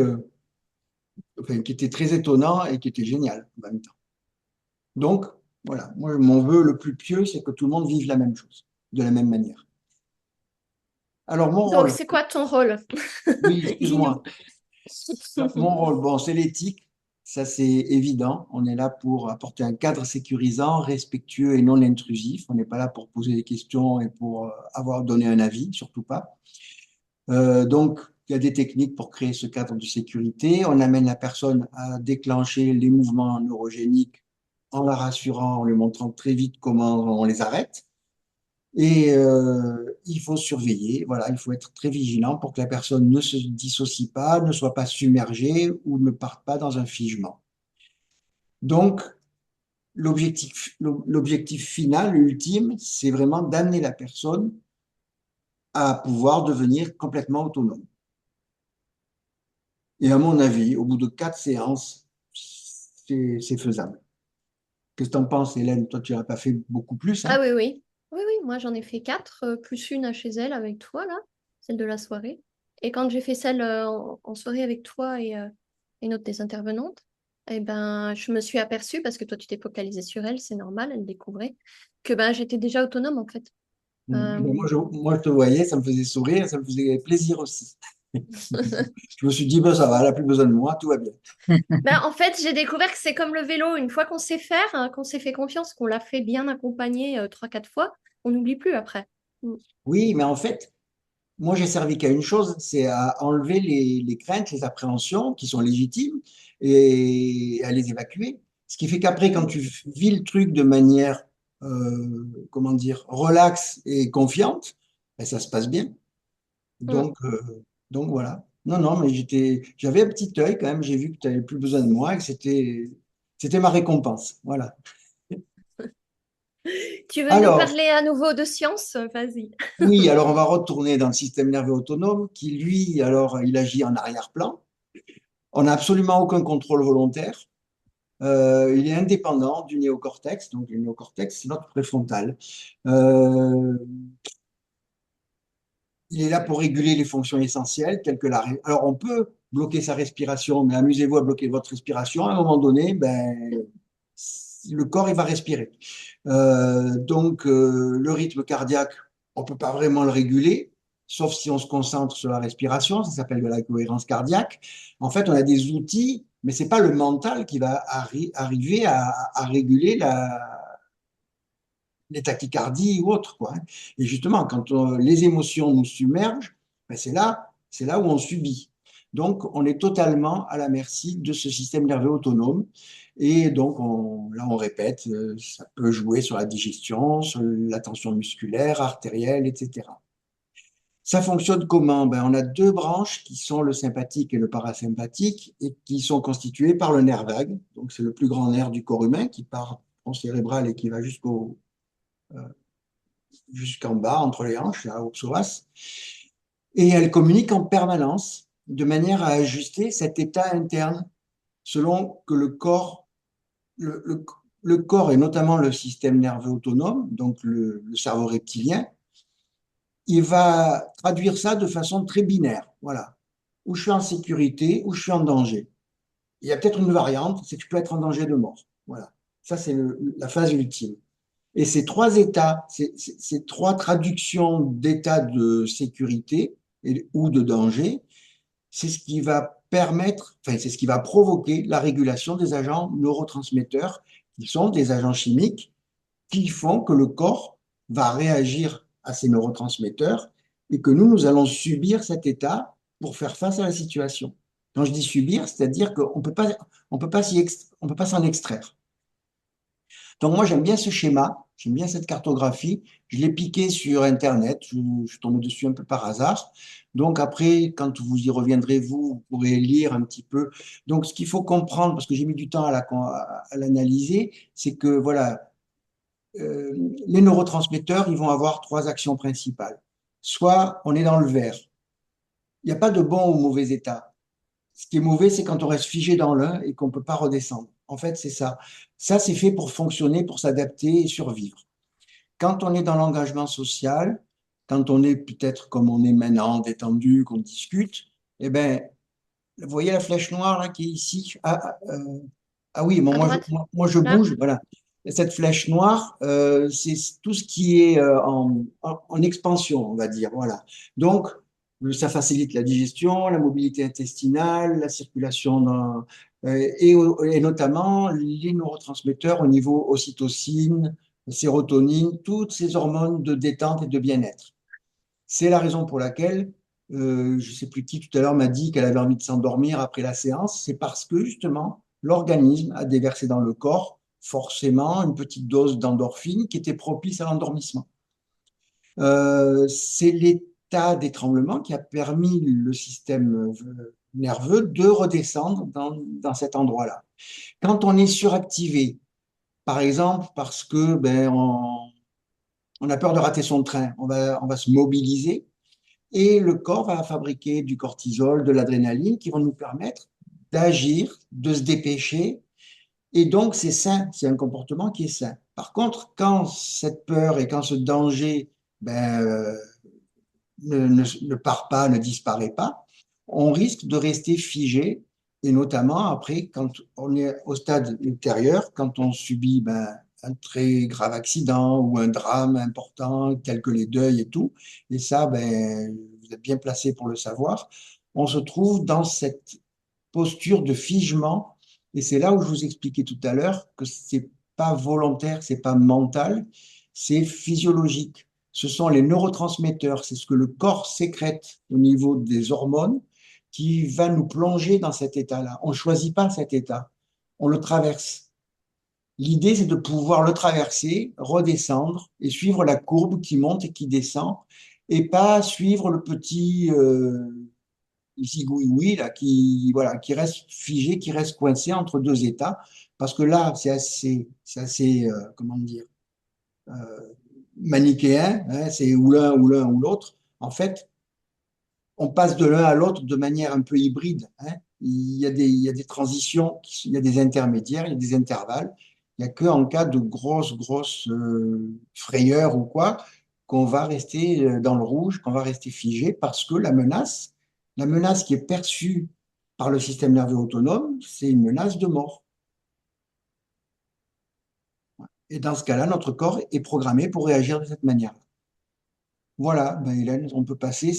enfin, qui était très étonnant et qui était génial en même temps. Donc, voilà, moi, mon vœu le plus pieux, c'est que tout le monde vive la même chose, de la même manière. Alors, mon Donc, rôle, c'est quoi ton rôle? oui, Dis-nous. excuse-moi. Mon rôle, bon, c'est l'éthique, ça c'est évident. On est là pour apporter un cadre sécurisant, respectueux et non intrusif. On n'est pas là pour poser des questions et pour avoir donné un avis, surtout pas. Donc, il y a des techniques pour créer ce cadre de sécurité. On amène la personne à déclencher les mouvements neurogéniques en la rassurant, en lui montrant très vite comment on les arrête. Et il faut surveiller, voilà, il faut être très vigilant pour que la personne ne se dissocie pas, ne soit pas submergée ou ne parte pas dans un figement. Donc, l'objectif final, ultime, c'est vraiment d'amener la personne à pouvoir devenir complètement autonome. Et à mon avis, au bout de 4 séances, c'est faisable. Qu'est-ce que tu en penses, Hélène? Toi, tu n'as pas fait beaucoup plus, Ah hein? oui, oui. Oui, oui, moi j'en ai fait 4, plus une chez elle avec toi, là, celle de la soirée. Et quand j'ai fait celle en soirée avec toi et une autre des intervenantes, eh ben, je me suis aperçue, parce que toi tu t'es focalisée sur elle, c'est normal, elle découvrait, que ben, j'étais déjà autonome en fait. Ben, Euh, moi, je te voyais, ça me faisait sourire, ça me faisait plaisir aussi. Je me suis dit, ben, ça va, elle n'a plus besoin de moi, tout va bien. Ben, en fait, j'ai découvert que c'est comme le vélo. Une fois qu'on sait faire, hein, qu'on s'est fait confiance, qu'on l'a fait bien accompagné 3, 4 fois, on n'oublie plus après. Mm. Oui, mais en fait, moi, j'ai servi qu'à une chose, c'est à enlever les craintes, les appréhensions qui sont légitimes et à les évacuer. Ce qui fait qu'après, quand tu vis le truc de manière, comment dire, relaxe et confiante, ben, ça se passe bien. Mm. Donc voilà. Non, non, mais j'avais un petit œil quand même. J'ai vu que tu n'avais plus besoin de moi et que c'était ma récompense. Voilà. Tu veux nous Alors, parler à nouveau de science? Vas-y. oui, alors on va retourner dans le système nerveux autonome qui, lui, alors, il agit en arrière-plan. On n'a absolument aucun contrôle volontaire. Il est indépendant du néocortex. Donc, le néocortex, c'est notre préfrontal. Euh, il est là pour réguler les fonctions essentielles, telles que Alors, on peut bloquer sa respiration, mais amusez-vous à bloquer votre respiration. À un moment donné, ben, le corps, il va respirer. Le rythme cardiaque, on ne peut pas vraiment le réguler, sauf si on se concentre sur la respiration. Ça s'appelle de la cohérence cardiaque. En fait, on a des outils, mais ce n'est pas le mental qui va arriver à réguler les tachycardies ou autres, quoi. Et justement, quand les émotions nous submergent, ben c'est là où on subit. Donc, on est totalement à la merci de ce système nerveux autonome. Et donc, là, on répète, ça peut jouer sur la digestion, sur la tension musculaire, artérielle, etc. Ça fonctionne comment? Ben, on a deux branches qui sont le sympathique et le parasympathique et qui sont constituées par le nerf vague. Donc, c'est le plus grand nerf du corps humain qui part en cérébral et qui va euh, jusqu'en bas, entre les hanches, là, au psoas. Et elle communique en permanence de manière à ajuster cet état interne selon que le, le- le corps et notamment le système nerveux autonome, donc le cerveau reptilien, il va traduire ça de façon très binaire. Voilà. Où je suis en sécurité, où je suis en danger. Il y a peut-être une variante, c'est que je peux être en danger de mort. Voilà. Ça, c'est la phase ultime. Et ces trois états, ces trois traductions d'état de sécurité ou de danger, c'est ce qui va permettre, enfin, c'est ce qui va provoquer la régulation des agents neurotransmetteurs, qui sont des agents chimiques qui font que le corps va réagir à ces neurotransmetteurs et que nous allons subir cet état pour faire face à la situation. Quand je dis subir, c'est-à-dire qu'on on peut pas on peut pas s'en extraire. Donc moi, j'aime bien ce schéma, j'aime bien cette cartographie. Je l'ai piqué sur Internet, je suis tombé dessus un peu par hasard. Donc après, quand vous y reviendrez, vous pourrez lire un petit peu. Donc ce qu'il faut comprendre, parce que j'ai mis du temps à l'analyser, c'est que voilà, les neurotransmetteurs, ils vont avoir trois actions principales. Soit on est dans le vert, il n'y a pas de bon ou mauvais état. Ce qui est mauvais, c'est quand on reste figé dans l'un et qu'on ne peut pas redescendre. En fait, c'est ça. Ça, c'est fait pour fonctionner, pour s'adapter et survivre. Quand on est dans l'engagement social, quand on est peut-être comme on est maintenant, détendu, qu'on discute, eh bien, vous voyez la flèche noire là qui est ici? Ah oui, bon, À droite. moi, je Là. bouge, voilà. Et cette flèche noire, c'est tout ce qui est en expansion, on va dire. Voilà. Donc, ça facilite la digestion, la mobilité intestinale, la circulation et notamment les neurotransmetteurs au niveau ocytocine, sérotonine, toutes ces hormones de détente et de bien-être. C'est la raison pour laquelle, je ne sais plus qui tout à l'heure m'a dit qu'elle avait envie de s'endormir après la séance. C'est parce que justement, l'organisme a déversé dans le corps forcément une petite dose d'endorphine qui était propice à l'endormissement. C'est l'état d'étranglement qui a permis le système nerveux de redescendre dans cet endroit-là. Quand on est suractivé, par exemple parce que on a peur de rater son train, on va se mobiliser et le corps va fabriquer du cortisol, de l'adrénaline qui vont nous permettre d'agir, de se dépêcher. Et donc, c'est sain, c'est un comportement qui est sain. Par contre, quand cette peur et quand ce danger ne part pas, ne disparaît pas, on risque de rester figé. Et notamment après, quand on est au stade ultérieur, quand on subit un très grave accident ou un drame important, tel que les deuils et tout, et ça, vous êtes bien placé pour le savoir, on se trouve dans cette posture de figement. Et c'est là où je vous expliquais tout à l'heure que c'est pas volontaire, c'est pas mental, c'est physiologique. Ce sont les neurotransmetteurs, c'est ce que le corps sécrète au niveau des hormones qui va nous plonger dans cet état-là. On ne choisit pas cet état, on le traverse. L'idée, c'est de pouvoir le traverser, redescendre et suivre la courbe qui monte et qui descend, et pas suivre le petit zigouigoui là, voilà, qui reste figé, qui reste coincé entre deux états, parce que là, c'est assez comment dire, euh, manichéen, hein, c'est ou l'un ou l'autre. En fait, on passe de l'un à l'autre de manière un peu hybride, hein. Il y a des transitions, il y a des intermédiaires, il y a des intervalles. Il n'y a qu'en cas de grosse frayeur ou quoi, qu'on va rester dans le rouge, qu'on va rester figé, parce que la menace qui est perçue par le système nerveux autonome, c'est une menace de mort. Et dans ce cas-là, notre corps est programmé pour réagir de cette manière. Voilà, Hélène, on peut passer.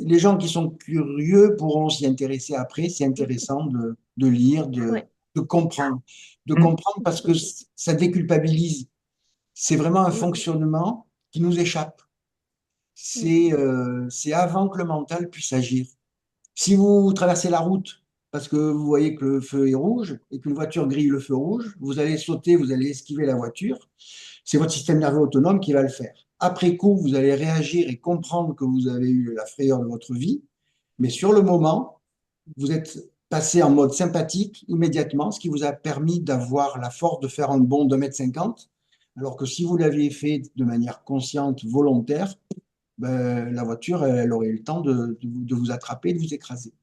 Les gens qui sont curieux pourront s'y intéresser après. C'est intéressant de lire, Ouais. de comprendre. De comprendre parce que ça déculpabilise. C'est vraiment un fonctionnement qui nous échappe. C'est avant que le mental puisse agir. Si vous traversez la route parce que vous voyez que le feu est rouge et qu'une voiture grille le feu rouge, vous allez sauter, vous allez esquiver la voiture. C'est votre système nerveux autonome qui va le faire. Après coup, vous allez réagir et comprendre que vous avez eu la frayeur de votre vie. Mais sur le moment, vous êtes passé en mode sympathique immédiatement, ce qui vous a permis d'avoir la force de faire un bond de 1,50 m. Alors que si vous l'aviez fait de manière consciente, volontaire, la voiture, elle aurait eu le temps de vous attraper, de vous écraser.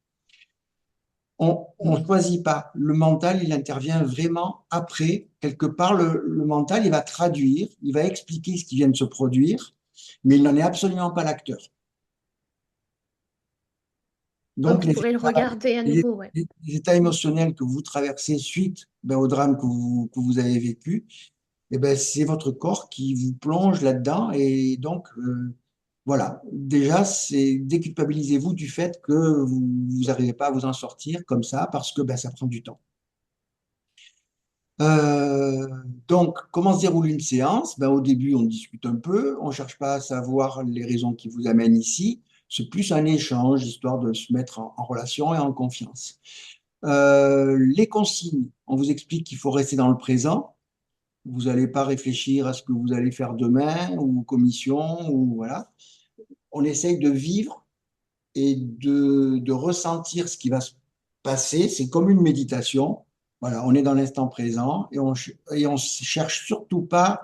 On ne choisit pas. Le mental, il intervient vraiment après. Quelque part, le mental, il va traduire, il va expliquer ce qui vient de se produire, mais il n'en est absolument pas l'acteur. Donc, Vous pourrez le regarder à nouveau, ouais. les états émotionnels que vous traversez suite au drame que vous avez vécu, c'est votre corps qui vous plonge là-dedans. Et donc, voilà, déjà, c'est déculpabilisez-vous du fait que vous n'arrivez pas à vous en sortir comme ça parce que ça prend du temps. Euh, donc, comment se déroule une séance? Au début, on discute un peu, on ne cherche pas à savoir les raisons qui vous amènent ici. C'est plus un échange, histoire de se mettre en relation et en confiance. Les consignes, on vous explique qu'il faut rester dans le présent. Vous n'allez pas réfléchir à ce que vous allez faire demain ou commission ou voilà. On essaye de vivre et de ressentir ce qui va se passer. C'est comme une méditation. Voilà, on est dans l'instant présent et on cherche surtout pas.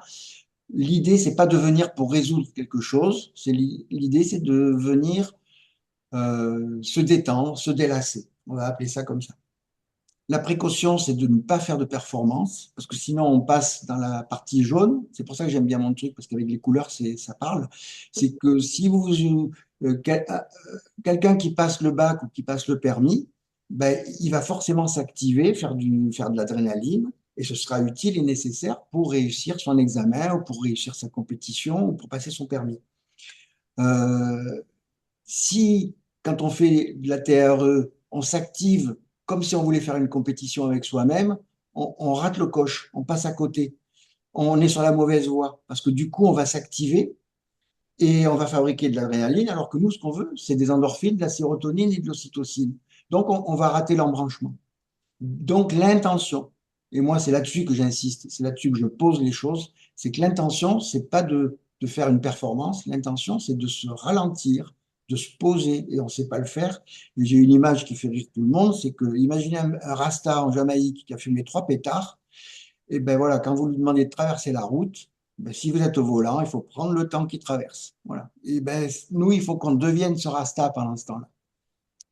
L'idée, c'est pas de venir pour résoudre quelque chose. L'idée, c'est de venir se détendre, se délasser. On va appeler ça comme ça. La précaution, c'est de ne pas faire de performance, parce que sinon on passe dans la partie jaune. C'est pour ça que j'aime bien mon truc, parce qu'avec les couleurs, ça parle. C'est que si quelqu'un qui passe le bac ou qui passe le permis, il va forcément s'activer, faire de l'adrénaline, et ce sera utile et nécessaire pour réussir son examen, ou pour réussir sa compétition, ou pour passer son permis. Si, quand on fait de la TRE, on s'active comme si on voulait faire une compétition avec soi-même, on rate le coche, on passe à côté. On est sur la mauvaise voie parce que du coup, on va s'activer et on va fabriquer de l'adrénaline, alors que nous, ce qu'on veut, c'est des endorphines, de la sérotonine et de l'ocytocine. Donc, on va rater l'embranchement. Donc, l'intention, et moi, c'est là-dessus que j'insiste, c'est là-dessus que je pose les choses, c'est que l'intention, c'est pas de de faire une performance. L'intention, c'est de se ralentir, de se poser, et on ne sait pas le faire. Et j'ai une image qui fait rire tout le monde, c'est que, imaginez un rasta en Jamaïque qui a fumé 3 pétards, et ben voilà, quand vous lui demandez de traverser la route, ben, si vous êtes au volant, il faut prendre le temps qu'il traverse. Voilà. Et ben, nous, il faut qu'on devienne ce rasta pendant ce temps-là.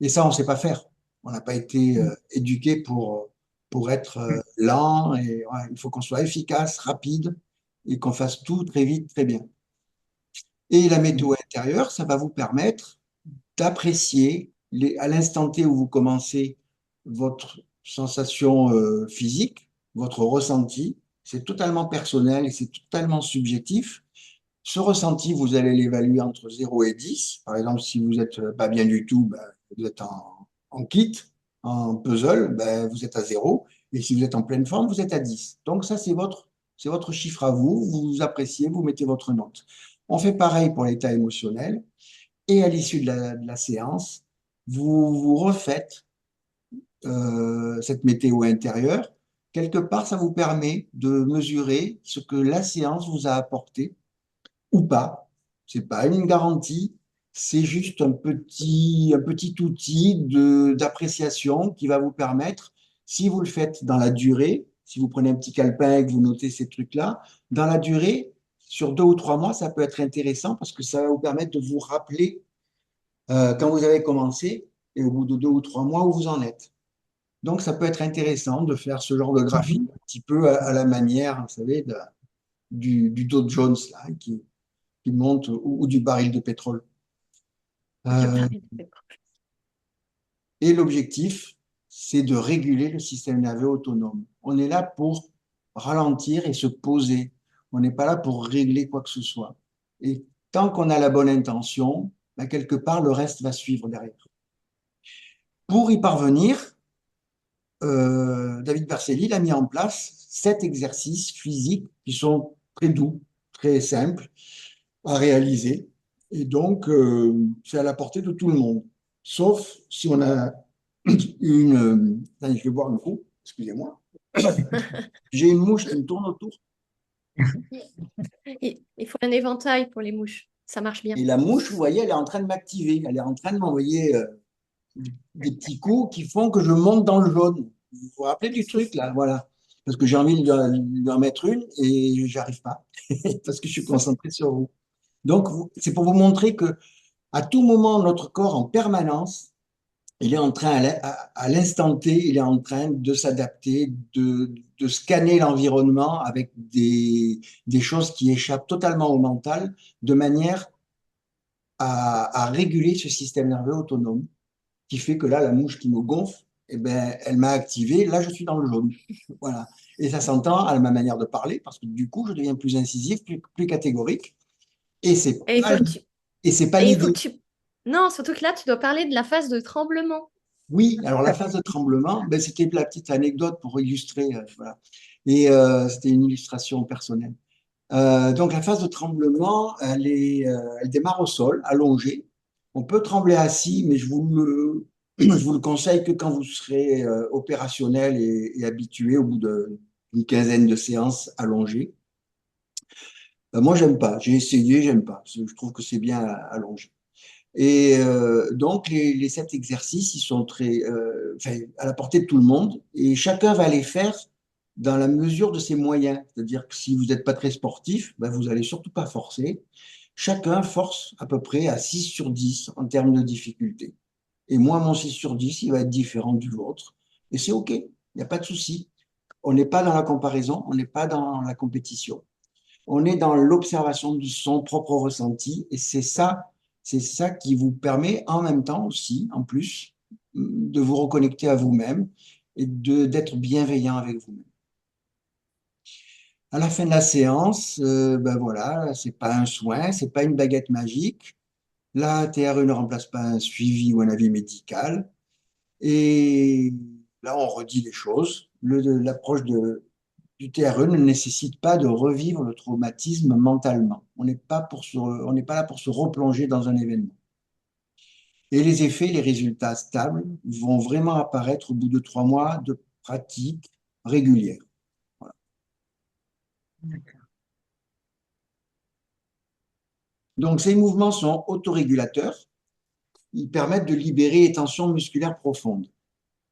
Et ça, on ne sait pas faire. On n'a pas été éduqué pour être lent. Et, ouais, il faut qu'on soit efficace, rapide et qu'on fasse tout très vite, très bien. Et la météo intérieure, ça va vous permettre d'apprécier à l'instant T où vous commencez votre sensation physique, votre ressenti. C'est totalement personnel et c'est totalement subjectif. Ce ressenti, vous allez l'évaluer entre 0 et 10. Par exemple, si vous n'êtes pas bien du tout, ben, vous êtes en kit, en puzzle, ben, vous êtes à 0. Et si vous êtes en pleine forme, vous êtes à 10. Donc ça, c'est votre chiffre à vous. Vous appréciez, vous mettez votre note. On fait pareil pour l'état émotionnel. Et à l'issue de la séance, vous refaites cette météo intérieure. Quelque part, ça vous permet de mesurer ce que la séance vous a apporté ou pas. C'est pas une garantie, c'est juste un petit outil d'appréciation qui va vous permettre, si vous le faites dans la durée, si vous prenez un petit calepin et que vous notez ces trucs-là, dans la durée, sur 2 ou 3 mois, ça peut être intéressant parce que ça va vous permettre de vous rappeler quand vous avez commencé et au bout de 2 ou 3 mois où vous en êtes. Donc, ça peut être intéressant de faire ce genre de graphique un petit peu à la manière, vous savez, du Dow Jones là, qui monte ou du baril de pétrole. Et l'objectif, c'est de réguler le système nerveux autonome. On est là pour ralentir et se poser. On n'est pas là pour régler quoi que ce soit. Et tant qu'on a la bonne intention, ben, quelque part, le reste va suivre derrière. Pour y parvenir, David Berceli il a mis en place 7 exercices physiques qui sont très doux, très simples à réaliser. Et donc, c'est à la portée de tout le monde. Sauf si on a Attendez, je vais boire un coup, excusez-moi. J'ai une mouche qui me tourne autour. Il faut un éventail pour les mouches. Ça marche bien. Et la mouche, vous voyez, elle est en train de m'activer. Elle est en train de m'envoyer des petits coups qui font que je monte dans le jaune. Vous vous rappelez du truc, là? Voilà. Parce que j'ai envie de lui en mettre une et j'arrive pas. Parce que je suis concentré sur vous. Donc, c'est pour vous montrer que à tout moment, notre corps, en permanence, il est en train, à l'instant T, il est en train de s'adapter, de scanner l'environnement avec des choses qui échappent totalement au mental, de manière à réguler ce système nerveux autonome, qui fait que là, la mouche qui me gonfle, eh ben, elle m'a activé, là, je suis dans le jaune. Voilà. Et ça s'entend à ma manière de parler, parce que du coup, je deviens plus incisif, plus catégorique, et c'est Et il pas, faut que tu... et c'est pas Et il faut l'idée. que tu... Non, surtout que là, tu dois parler de la phase de tremblement. Oui, alors la phase de tremblement, ben, c'était la petite anecdote pour illustrer, voilà. Et c'était une illustration personnelle. Donc la phase de tremblement, elle démarre au sol, allongée. On peut trembler assis, mais je vous le conseille que quand vous serez opérationnel et habitué au bout d'une quinzaine de séances allongées. Moi, j'aime pas. J'ai essayé, j'aime pas. Je trouve que c'est bien allongé. Et donc, les 7 exercices, ils sont enfin, à la portée de tout le monde et chacun va les faire dans la mesure de ses moyens. C'est-à-dire que si vous n'êtes pas très sportif, ben, vous n'allez surtout pas forcer. Chacun force à peu près à 6 sur 10 en termes de difficulté. Et moi, mon 6 sur 10, il va être différent du vôtre. Et c'est OK, il n'y a pas de souci. On n'est pas dans la comparaison, on n'est pas dans la compétition. On est dans l'observation de son propre ressenti et c'est ça qui vous permet en même temps aussi, en plus, de vous reconnecter à vous-même et d'être bienveillant avec vous-même. À la fin de la séance, ben voilà, c'est pas un soin, c'est pas une baguette magique. La TRE ne remplace pas un suivi ou un avis médical. Et là, on redit les choses. L'approche du TRE ne nécessite pas de revivre le traumatisme mentalement. On n'est pas là pour se replonger dans un événement. Et les effets, les résultats stables vont vraiment apparaître au bout de 3 mois de pratique régulière. Voilà. D'accord. Donc, ces mouvements sont autorégulateurs. Ils permettent de libérer les tensions musculaires profondes.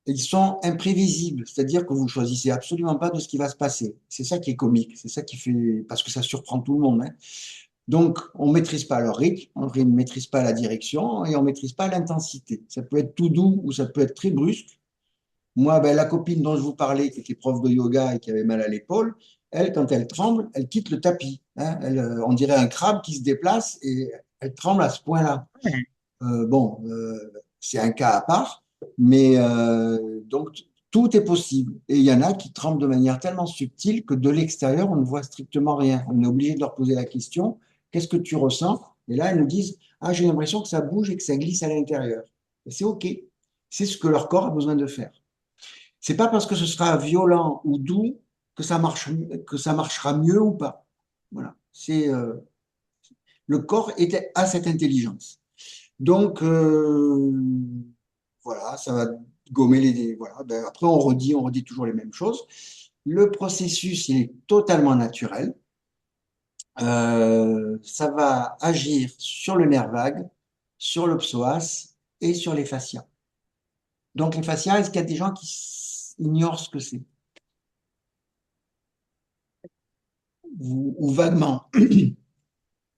Ils sont imprévisibles, c'est-à-dire que vous ne choisissez absolument pas de ce qui va se passer. C'est ça qui est comique, c'est ça qui fait, parce que ça surprend tout le monde, hein. Donc, on ne maîtrise pas leur rythme, on ne maîtrise pas la direction et on ne maîtrise pas l'intensité. Ça peut être tout doux ou ça peut être très brusque. Moi, ben, la copine dont je vous parlais, qui était prof de yoga et qui avait mal à l'épaule, elle, quand elle tremble, elle quitte le tapis, hein. Elle, on dirait un crabe qui se déplace et elle tremble à ce point-là. Ouais. Bon, c'est un cas à part, mais donc tout est possible. Et il y en a qui tremblent de manière tellement subtile que de l'extérieur, on ne voit strictement rien. On est obligé de leur poser la question, qu'est-ce que tu ressens? Et là, elles nous disent, ah, j'ai l'impression que ça bouge et que ça glisse à l'intérieur. Et c'est OK. C'est ce que leur corps a besoin de faire. C'est pas parce que ce sera violent ou doux que ça marchera mieux ou pas. Voilà. Le corps a cette intelligence. Donc, voilà, ça va gommer les. Voilà. Ben, après, on redit toujours les mêmes choses. Le processus, il est totalement naturel. Ça va agir sur le nerf vague, sur le psoas et sur les fascias. Donc, les fascias, est-ce qu'il y a des gens qui ignorent ce que c'est? Ou vaguement.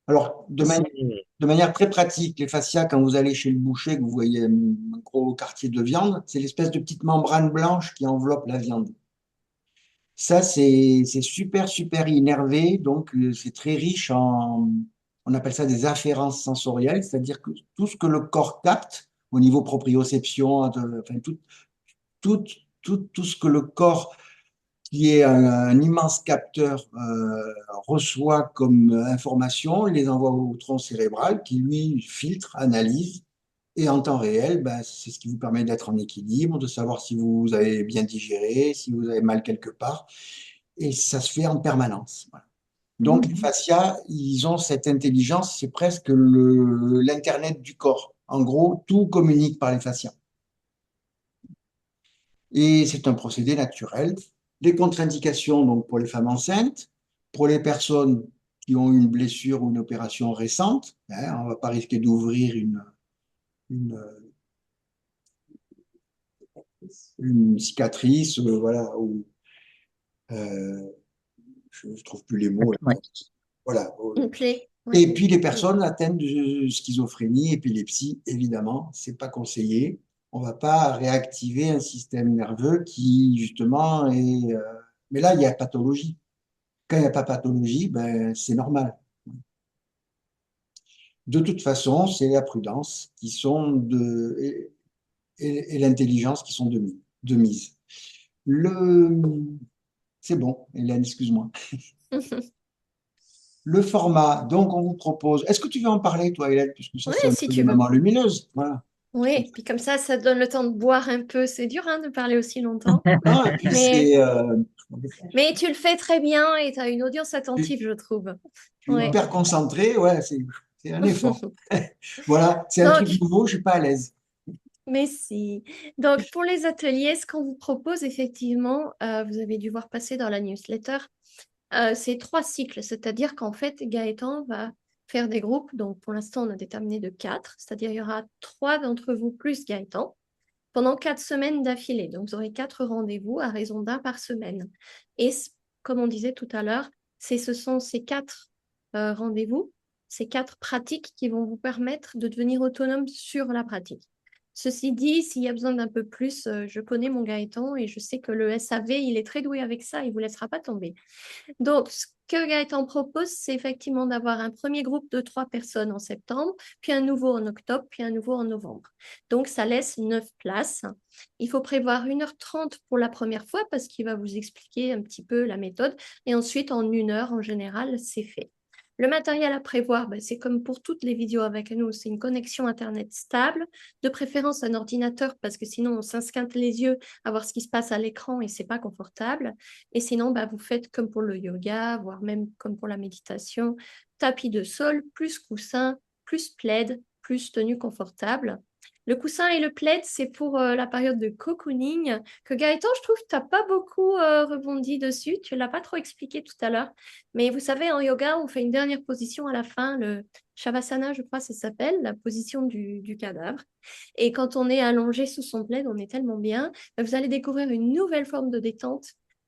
Alors, de manière très pratique, les fascias, quand vous allez chez le boucher, que vous voyez un gros quartier de viande, c'est l'espèce de petite membrane blanche qui enveloppe la viande. Ça, c'est super, super innervé, donc c'est très riche on appelle ça des afférences sensorielles, c'est-à-dire que tout ce que le corps capte au niveau proprioception, enfin, tout, tout ce que le corps qui est un immense capteur, reçoit comme information, il les envoie au tronc cérébral qui, lui, filtre, analyse, et en temps réel, ben, c'est ce qui vous permet d'être en équilibre, de savoir si vous avez bien digéré, si vous avez mal quelque part, et ça se fait en permanence. Voilà. Donc, les fascias, ils ont cette intelligence, c'est presque l'Internet du corps. En gros, tout communique par les fascias. Et c'est un procédé naturel. Les contre-indications, donc pour les femmes enceintes, pour les personnes qui ont une blessure ou une opération récente, hein, on ne va pas risquer d'ouvrir une, une cicatrice, voilà, ou je ne trouve plus les mots. Ouais. Voilà. Une plaie. Ouais. Et puis les personnes atteintes de schizophrénie, épilepsie, évidemment, c'est pas conseillé. On va pas réactiver un système nerveux qui, justement, est. Mais là, il y a pathologie. Quand il n'y a pas pathologie, ben, c'est normal. De toute façon, c'est la prudence qui sont et l'intelligence qui sont de mise. Le, c'est bon, Hélène, excuse-moi. Le format, donc on vous propose. Est-ce que tu veux en parler, toi, Hélène, puisque ça, Ouais, c'est un si peu tu des veux. moments lumineuses. Voilà. Oui, puis comme ça donne le temps de boire un peu. C'est dur, hein, de parler aussi longtemps. Non, et puis Mais, c'est. mais tu le fais très bien et tu as une audience Je attentive, je trouve. suis Ouais. hyper concentré, ouais, c'est un effort. Voilà, c'est un Donc, truc nouveau, je suis pas à l'aise. mais si. Donc, pour les ateliers, ce qu'on vous propose, effectivement, vous avez dû voir passer dans la newsletter, c'est 3 cycles. C'est-à-dire qu'en fait, Gaëtan va faire des groupes. Donc, pour l'instant, on a déterminé de 4. C'est-à-dire il y aura 3 d'entre vous plus Gaëtan pendant 4 semaines d'affilée. Donc, vous aurez 4 rendez-vous à raison d'un par semaine. Et comme on disait tout à l'heure, ce sont ces 4 rendez-vous, ces 4 pratiques qui vont vous permettre de devenir autonome sur la pratique. Ceci dit, s'il y a besoin d'un peu plus, je connais mon Gaëtan et je sais que le SAV, il est très doué avec ça, il ne vous laissera pas tomber. Donc, ce que Gaëtan propose, c'est effectivement d'avoir un premier groupe de 3 personnes en septembre, puis un nouveau en octobre, puis un nouveau en novembre. Donc, ça laisse 9 places. Il faut prévoir 1h30 pour la première fois parce qu'il va vous expliquer un petit peu la méthode. Et ensuite, en 1 heure, en général, c'est fait. Le matériel à prévoir, c'est comme pour toutes les vidéos avec nous, c'est une connexion Internet stable, de préférence un ordinateur parce que sinon on s'esquinte les yeux à voir ce qui se passe à l'écran et c'est pas confortable. Et sinon, vous faites comme pour le yoga, voire même comme pour la méditation, tapis de sol, plus coussin, plus plaid, plus tenue confortable. Le coussin et le plaid, c'est pour la période de cocooning, que Gaëtan, je trouve, tu n'as pas beaucoup rebondi dessus. Tu ne l'as pas trop expliqué tout à l'heure. Mais vous savez, en yoga, on fait une dernière position à la fin, le Shavasana, je crois, ça s'appelle, la position du cadavre. Et quand on est allongé sous son plaid, on est tellement bien. Vous allez découvrir une nouvelle forme de détente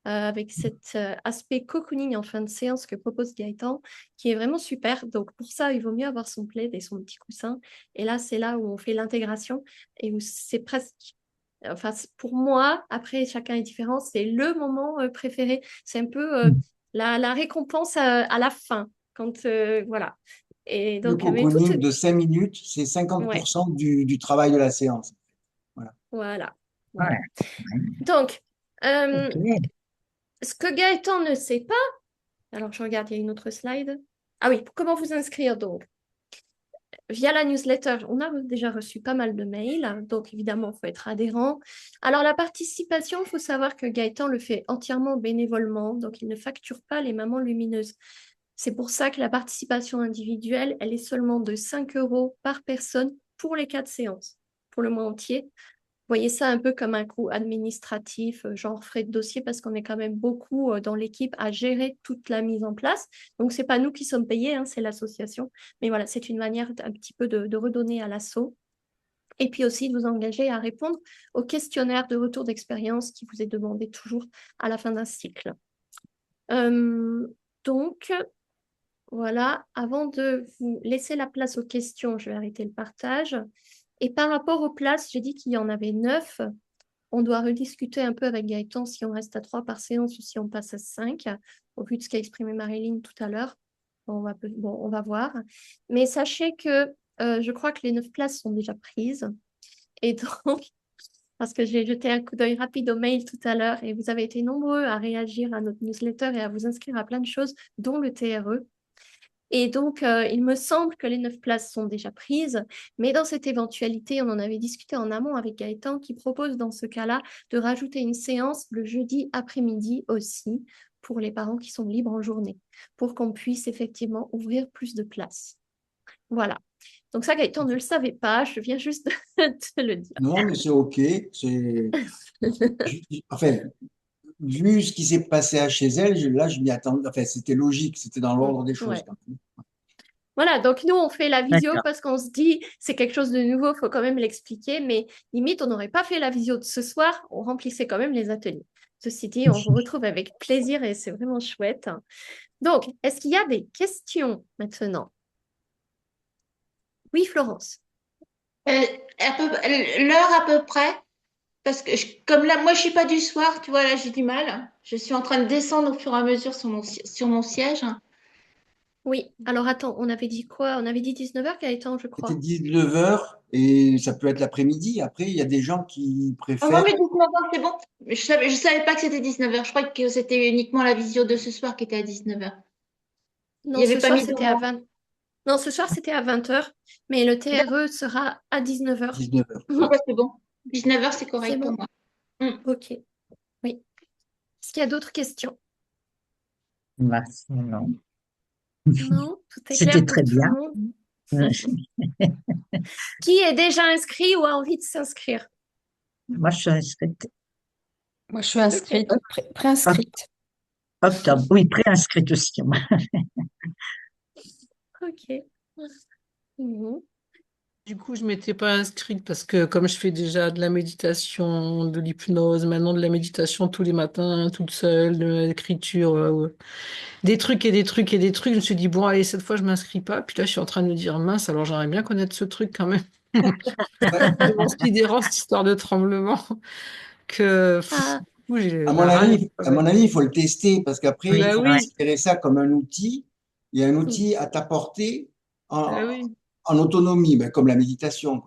avec cet aspect cocooning en fin de séance que propose Gaëtan, qui est vraiment super. Donc pour ça, il vaut mieux avoir son plaid et son petit coussin. Et là, c'est là où on fait l'intégration et où c'est presque, enfin pour moi, après chacun est différent, c'est le moment préféré. C'est un peu la récompense à la fin, quand voilà. Et Le donc, mais tout, cocooning de 5 minutes, c'est ouais, 50% du travail de la séance. Voilà. voilà, Ouais, voilà. Donc, euh, ok. ce que Gaëtan ne sait pas, alors je regarde, il y a une autre slide. Ah oui, comment vous inscrire donc? Via la newsletter, on a déjà reçu pas mal de mails, donc évidemment, il faut être adhérent. Alors la participation, il faut savoir que Gaëtan le fait entièrement bénévolement, donc il ne facture pas les mamans lumineuses. C'est pour ça que la participation individuelle, elle est seulement de 5 euros par personne pour les 4 séances, pour le mois entier. Voyez ça un peu comme un coût administratif, genre frais de dossier, parce qu'on est quand même beaucoup dans l'équipe à gérer toute la mise en place. Donc, ce n'est pas nous qui sommes payés, hein, c'est l'association. Mais voilà, c'est une manière un petit peu de redonner à l'asso. Et puis aussi de vous engager à répondre au questionnaire de retour d'expérience qui vous est demandé toujours à la fin d'un cycle. Euh, donc, voilà, avant de vous laisser la place aux questions, je vais arrêter le partage. Et par rapport aux places, j'ai dit qu'il y en avait 9. On doit rediscuter un peu avec Gaëtan si on reste à 3 par séance ou si on passe à 5, au vu de ce qu'a exprimé Marilyn tout à l'heure. On va voir. Mais sachez que je crois que les 9 places sont déjà prises. Et donc, parce que j'ai jeté un coup d'œil rapide au mail tout à l'heure et vous avez été nombreux à réagir à notre newsletter et à vous inscrire à plein de choses, dont le TRE. Et donc, il me semble que les 9 places sont déjà prises, mais dans cette éventualité, on en avait discuté en amont avec Gaëtan qui propose dans ce cas-là de rajouter une séance le jeudi après-midi aussi pour les parents qui sont libres en journée, pour qu'on puisse effectivement ouvrir plus de places. Voilà. Donc ça, Gaëtan ne le savait pas, je viens juste de te le dire. Non, mais c'est OK. Enfin, vu ce qui s'est passé à chez elle, là, je m'y attendais. Enfin, c'était logique, c'était dans l'ordre des choses Ouais. quand même. Voilà, donc nous, on fait la visio D'accord. parce qu'on se dit, c'est quelque chose de nouveau, il faut quand même l'expliquer, mais limite, on n'aurait pas fait la visio de ce soir, on remplissait quand même les ateliers. Ceci dit, on vous retrouve avec plaisir et c'est vraiment chouette. Donc, est-ce qu'il y a des questions maintenant? Oui, Florence. L'heure à peu près, parce que comme là, moi je suis pas du soir, tu vois, là j'ai du mal. Je suis en train de descendre au fur et à mesure sur mon siège. Oui, alors attends, on avait dit quoi? On avait dit 19h, Gaëtan, je C'était crois. 19 heures et ça peut être l'après-midi. Après, il y a des gens qui Ah non, préfèrent mais 19h, c'est bon. Je savais pas que c'était 19h. Je croyais que c'était uniquement la visio de ce soir qui était à 19h. Il Non, n'y avait ce pas soir, mis c'était à d'horaire. 20. Non, ce soir, c'était à 20h, mais le TRE sera à 19h. 19 heures. Ah ouais, c'est bon. 19h, c'est C'est correct pour bon? moi. Mm. Ok, oui. Est-ce qu'il y a d'autres questions? Non. Non, tout est C'était clair pour très tout le bien. monde. Qui est déjà inscrit ou a envie de s'inscrire? Moi, je suis inscrite. Moi, je suis inscrite, Oc- préinscrite. Octobre. Oui, préinscrite aussi. Ok. Mhm. Du coup, je m'étais pas inscrite parce que comme je fais déjà de la méditation, de l'hypnose, maintenant de la méditation tous les matins, toute seule, de l'écriture, des trucs et des trucs et des trucs, je me suis dit, bon, allez, cette fois, je m'inscris pas. Puis là, je suis en train de me dire, mince, alors j'aimerais bien connaître ce truc quand même. Ouais. C'est considérant cette histoire de tremblement que Ah, du coup, j'ai la rage. À mon avis, il faut le tester parce qu'après, il Oui, Bah faut ouais. oui, considérer ça comme un outil. Il y a un mm, outil à ta portée bah en, oui. en autonomie, ben, comme la méditation.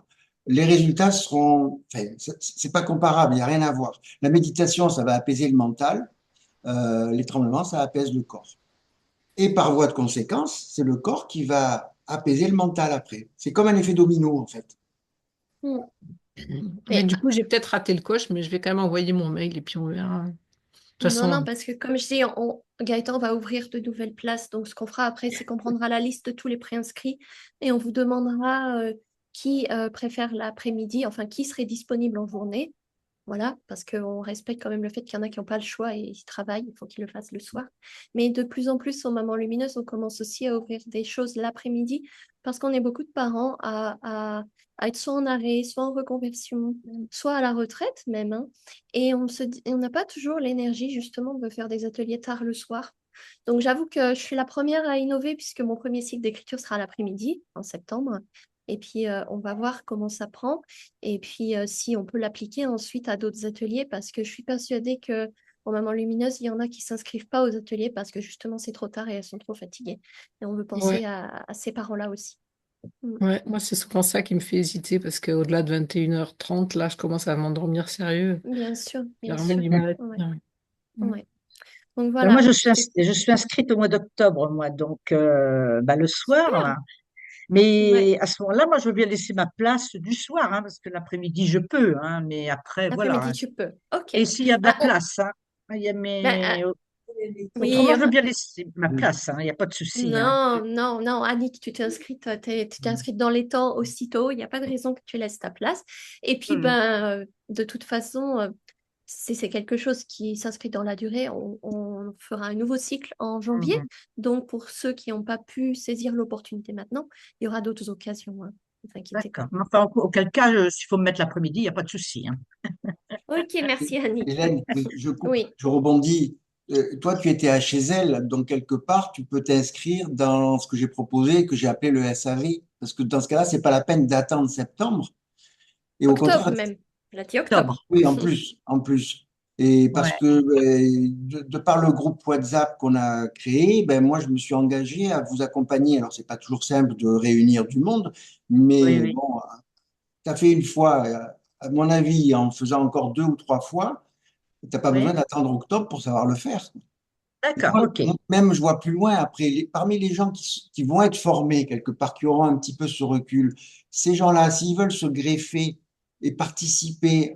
Les résultats seront, enfin, c'est pas comparable, il n'y a rien à voir. La méditation, ça va apaiser le mental. Les tremblements, ça apaise le corps. Et par voie de conséquence, c'est le corps qui va apaiser le mental après. C'est comme un effet domino, en fait. mm. Mais Mais du coup, j'ai peut-être raté le coche, mais je vais quand même envoyer mon mail et puis on verra. De toute non, façon, non, parce que comme je dis, Gaëtan va ouvrir de nouvelles places. Donc, ce qu'on fera après, c'est qu'on prendra la liste de tous les préinscrits et on vous demandera qui préfère l'après-midi, enfin qui serait disponible en journée. Voilà, parce qu'on respecte quand même le fait qu'il y en a qui n'ont pas le choix et ils travaillent, il faut qu'ils le fassent le soir. Mais de plus en plus, au Maman Lumineuse, on commence aussi à ouvrir des choses l'après-midi parce qu'on est beaucoup de parents à être soit en arrêt, soit en reconversion, soit à la retraite même, hein. Et on n'a pas toujours l'énergie justement de faire des ateliers tard le soir. Donc j'avoue que je suis la première à innover puisque mon premier cycle d'écriture sera l'après-midi, en septembre. Et puis, on va voir comment ça prend. Et puis, si on peut l'appliquer ensuite à d'autres ateliers, parce que je suis persuadée que au Maman Lumineuse, il y en a qui ne s'inscrivent pas aux ateliers parce que justement, c'est trop tard et elles sont trop fatiguées. Et on veut penser Ouais, à ces parents-là aussi. Mm. ouais, moi c'est souvent ça qui me fait hésiter parce qu'au-delà de 21h30, là je commence à m'endormir sérieux. Bien sûr, J'ai bien vraiment sûr. du mal à Ouais, tenir. Mm. ouais. Donc Alors moi, voilà, je suis inscrite au mois d'octobre, moi, donc le soir, super. là. Ouais. Mais à ce moment-là, moi, je veux bien laisser ma place du soir, hein, parce que l'après-midi, je peux, hein, mais après, voilà, L'après-midi, hein. tu peux. OK. Et s'il y a de la Bah, place, hein, il y a bah, ah, oui, il y autrement, je veux aura. bien laisser ma place, hein, il n'y a pas de souci, hein. Non, non, non, Annick, tu t'es inscrite dans les temps aussitôt, il n'y a pas de raison que tu laisses ta place. Et puis, Mhm. ben, de toute façon, si c'est quelque chose qui s'inscrit dans la durée, on fera un nouveau cycle en janvier. Mhm. Donc, pour ceux qui n'ont pas pu saisir l'opportunité maintenant, il y aura d'autres occasions, hein. Ne vous inquiétez D'accord. pas. Mais enfin, auquel cas, s'il faut me mettre l'après-midi, il n'y a pas de souci, hein. Ok, merci Annick. Hélène, oui, je coupe, Oui, je rebondis. Toi, tu étais à chez elle, donc quelque part, tu peux t'inscrire dans ce que j'ai proposé, que j'ai appelé le SAV, parce que dans ce cas-là, c'est pas la peine d'attendre septembre. Et au octobre contraire, même. Elle a dit octobre. Octobre. oui, en plus. Et parce Ouais. que de par le groupe WhatsApp qu'on a créé, ben moi, je me suis engagé à vous accompagner. Alors, c'est pas toujours simple de réunir du monde, Oui, mais oui. bon, tu as fait une fois, à mon avis, en faisant encore 2 ou 3 fois, tu n'as pas besoin Ouais. d'attendre octobre pour savoir le faire. Et D'accord, moi, ok. même, je vois plus loin après, parmi les gens qui vont être formés quelque part, qui auront un petit peu ce recul, ces gens-là, s'ils veulent se greffer et participer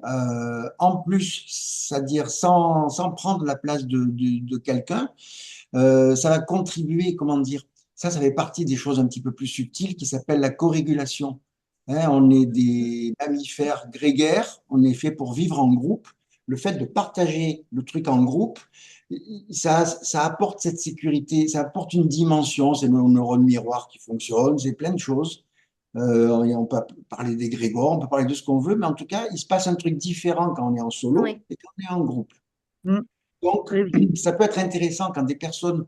en plus, c'est-à-dire sans prendre la place de quelqu'un, ça va contribuer, comment dire, ça fait partie des choses un petit peu plus subtiles qui s'appellent la corrégulation. Hein, on est des mammifères grégaires, on est fait pour vivre en groupe. Le fait de partager le truc en groupe, ça apporte cette sécurité, ça apporte une dimension, c'est nos neurones miroirs qui fonctionnent, c'est plein de choses. Et on peut parler des grégores, on peut parler de ce qu'on veut, mais en tout cas, il se passe un truc différent quand on est en solo Oui, et quand on est en groupe. Mm. Donc, Oui, oui. ça peut être intéressant quand des personnes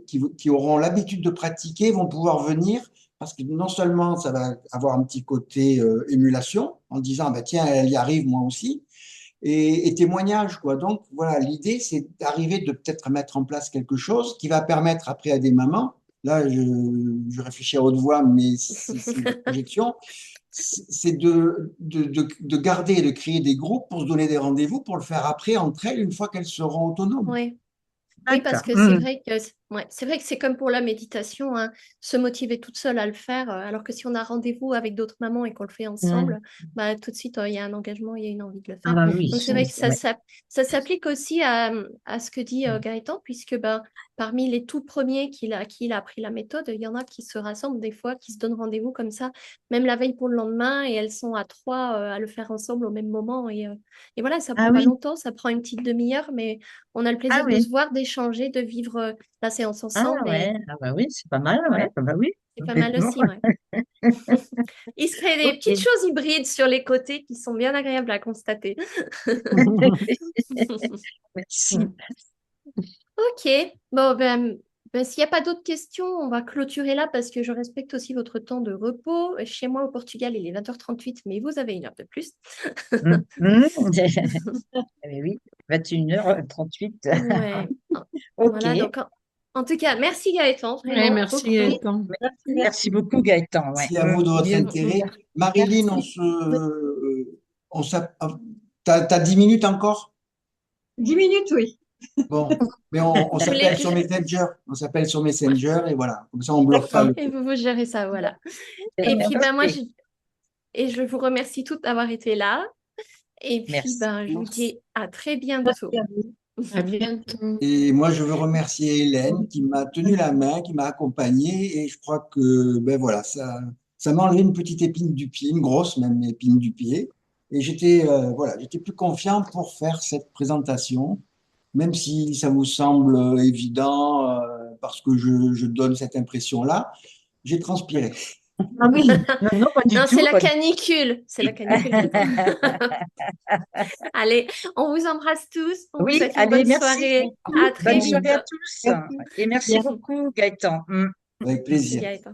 qui auront l'habitude de pratiquer vont pouvoir venir, parce que non seulement ça va avoir un petit côté émulation, en disant, bah, tiens, elle y arrive, moi aussi, et témoignage, quoi. Donc, voilà, l'idée, c'est d'arriver de peut-être mettre en place quelque chose qui va permettre après à des mamans, là, je réfléchis à haute voix, mais c'est une projection, c'est de garder et de créer des groupes pour se donner des rendez-vous, pour le faire après entre elles, une fois qu'elles seront autonomes. oui. Oui, parce D'accord. que c'est Mm. vrai que ouais, c'est vrai que c'est comme pour la méditation, hein, se motiver toute seule à le faire, alors que si on a rendez-vous avec d'autres mamans et qu'on le fait Mm. ensemble, bah, tout de suite, il y a un engagement, il y a une envie de le Ah faire. bah oui, Donc c'est vrai oui, que ouais. ça s'applique aussi à ce que dit Gaëtan, puisque ben, parmi les tout premiers qui il a appris la méthode, il y en a qui se rassemblent des fois, qui se donnent rendez-vous comme ça, même la veille pour le lendemain, et elles sont à trois à le faire ensemble au même moment. Et voilà, ça Ah prend pas oui, longtemps, ça prend une petite demi-heure, mais on a le ah plaisir de oui, se voir, d'échanger, de vivre la séance ah ensemble ouais, et ah bah oui, c'est pas mal, ouais, voilà, ah bah oui, c'est pas mal complètement. aussi, ouais. Il se crée des petites Ok. choses hybrides sur les côtés qui sont bien agréables à constater. Merci. Ok, bon, s'il n'y a pas d'autres questions, on va clôturer là parce que je respecte aussi votre temps de repos. Chez moi au Portugal, il est 20h38, mais vous avez une heure de plus. Mm. Mm. Eh oui, 21h38. Ouais. Ok, Voilà, donc en tout cas, merci Gaëtan, Ouais, vraiment merci beaucoup. Gaëtan. merci beaucoup Gaëtan. Ouais. Merci à vous de votre Bien. intérêt. Marilyn, Merci. t'as 10 minutes encore? 10 minutes, oui. Bon, mais on Vous voulez s'appelle que sur je... Messenger. On s'appelle sur Messenger et voilà. Comme ça, on bloque pas D'accord. le Et truc. vous gérez ça, voilà. Et puis, ben, Ok, je vous remercie toutes d'avoir été là. Et puis, merci. ben, je vous dis à très Merci bientôt. à vous. À bientôt. Et moi, je veux remercier Hélène qui m'a tenu la main, qui m'a accompagné. Et je crois que, ben voilà, Ça m'a enlevé une petite épine du pied, une grosse même épine du pied. Et voilà, j'étais plus confiant pour faire cette présentation, même si ça vous semble évident parce que je donne cette impression-là. J'ai transpiré. Ah oui, non, pas du Non, tout. c'est la pas du- canicule. C'est la canicule. Allez, on vous embrasse tous. On vous Oui, souhaite une allez, bonne merci soirée. beaucoup. À très Bonne vite. soirée à tous. Merci. Et merci beaucoup, Gaëtan. Avec Merci plaisir. Gaëtan.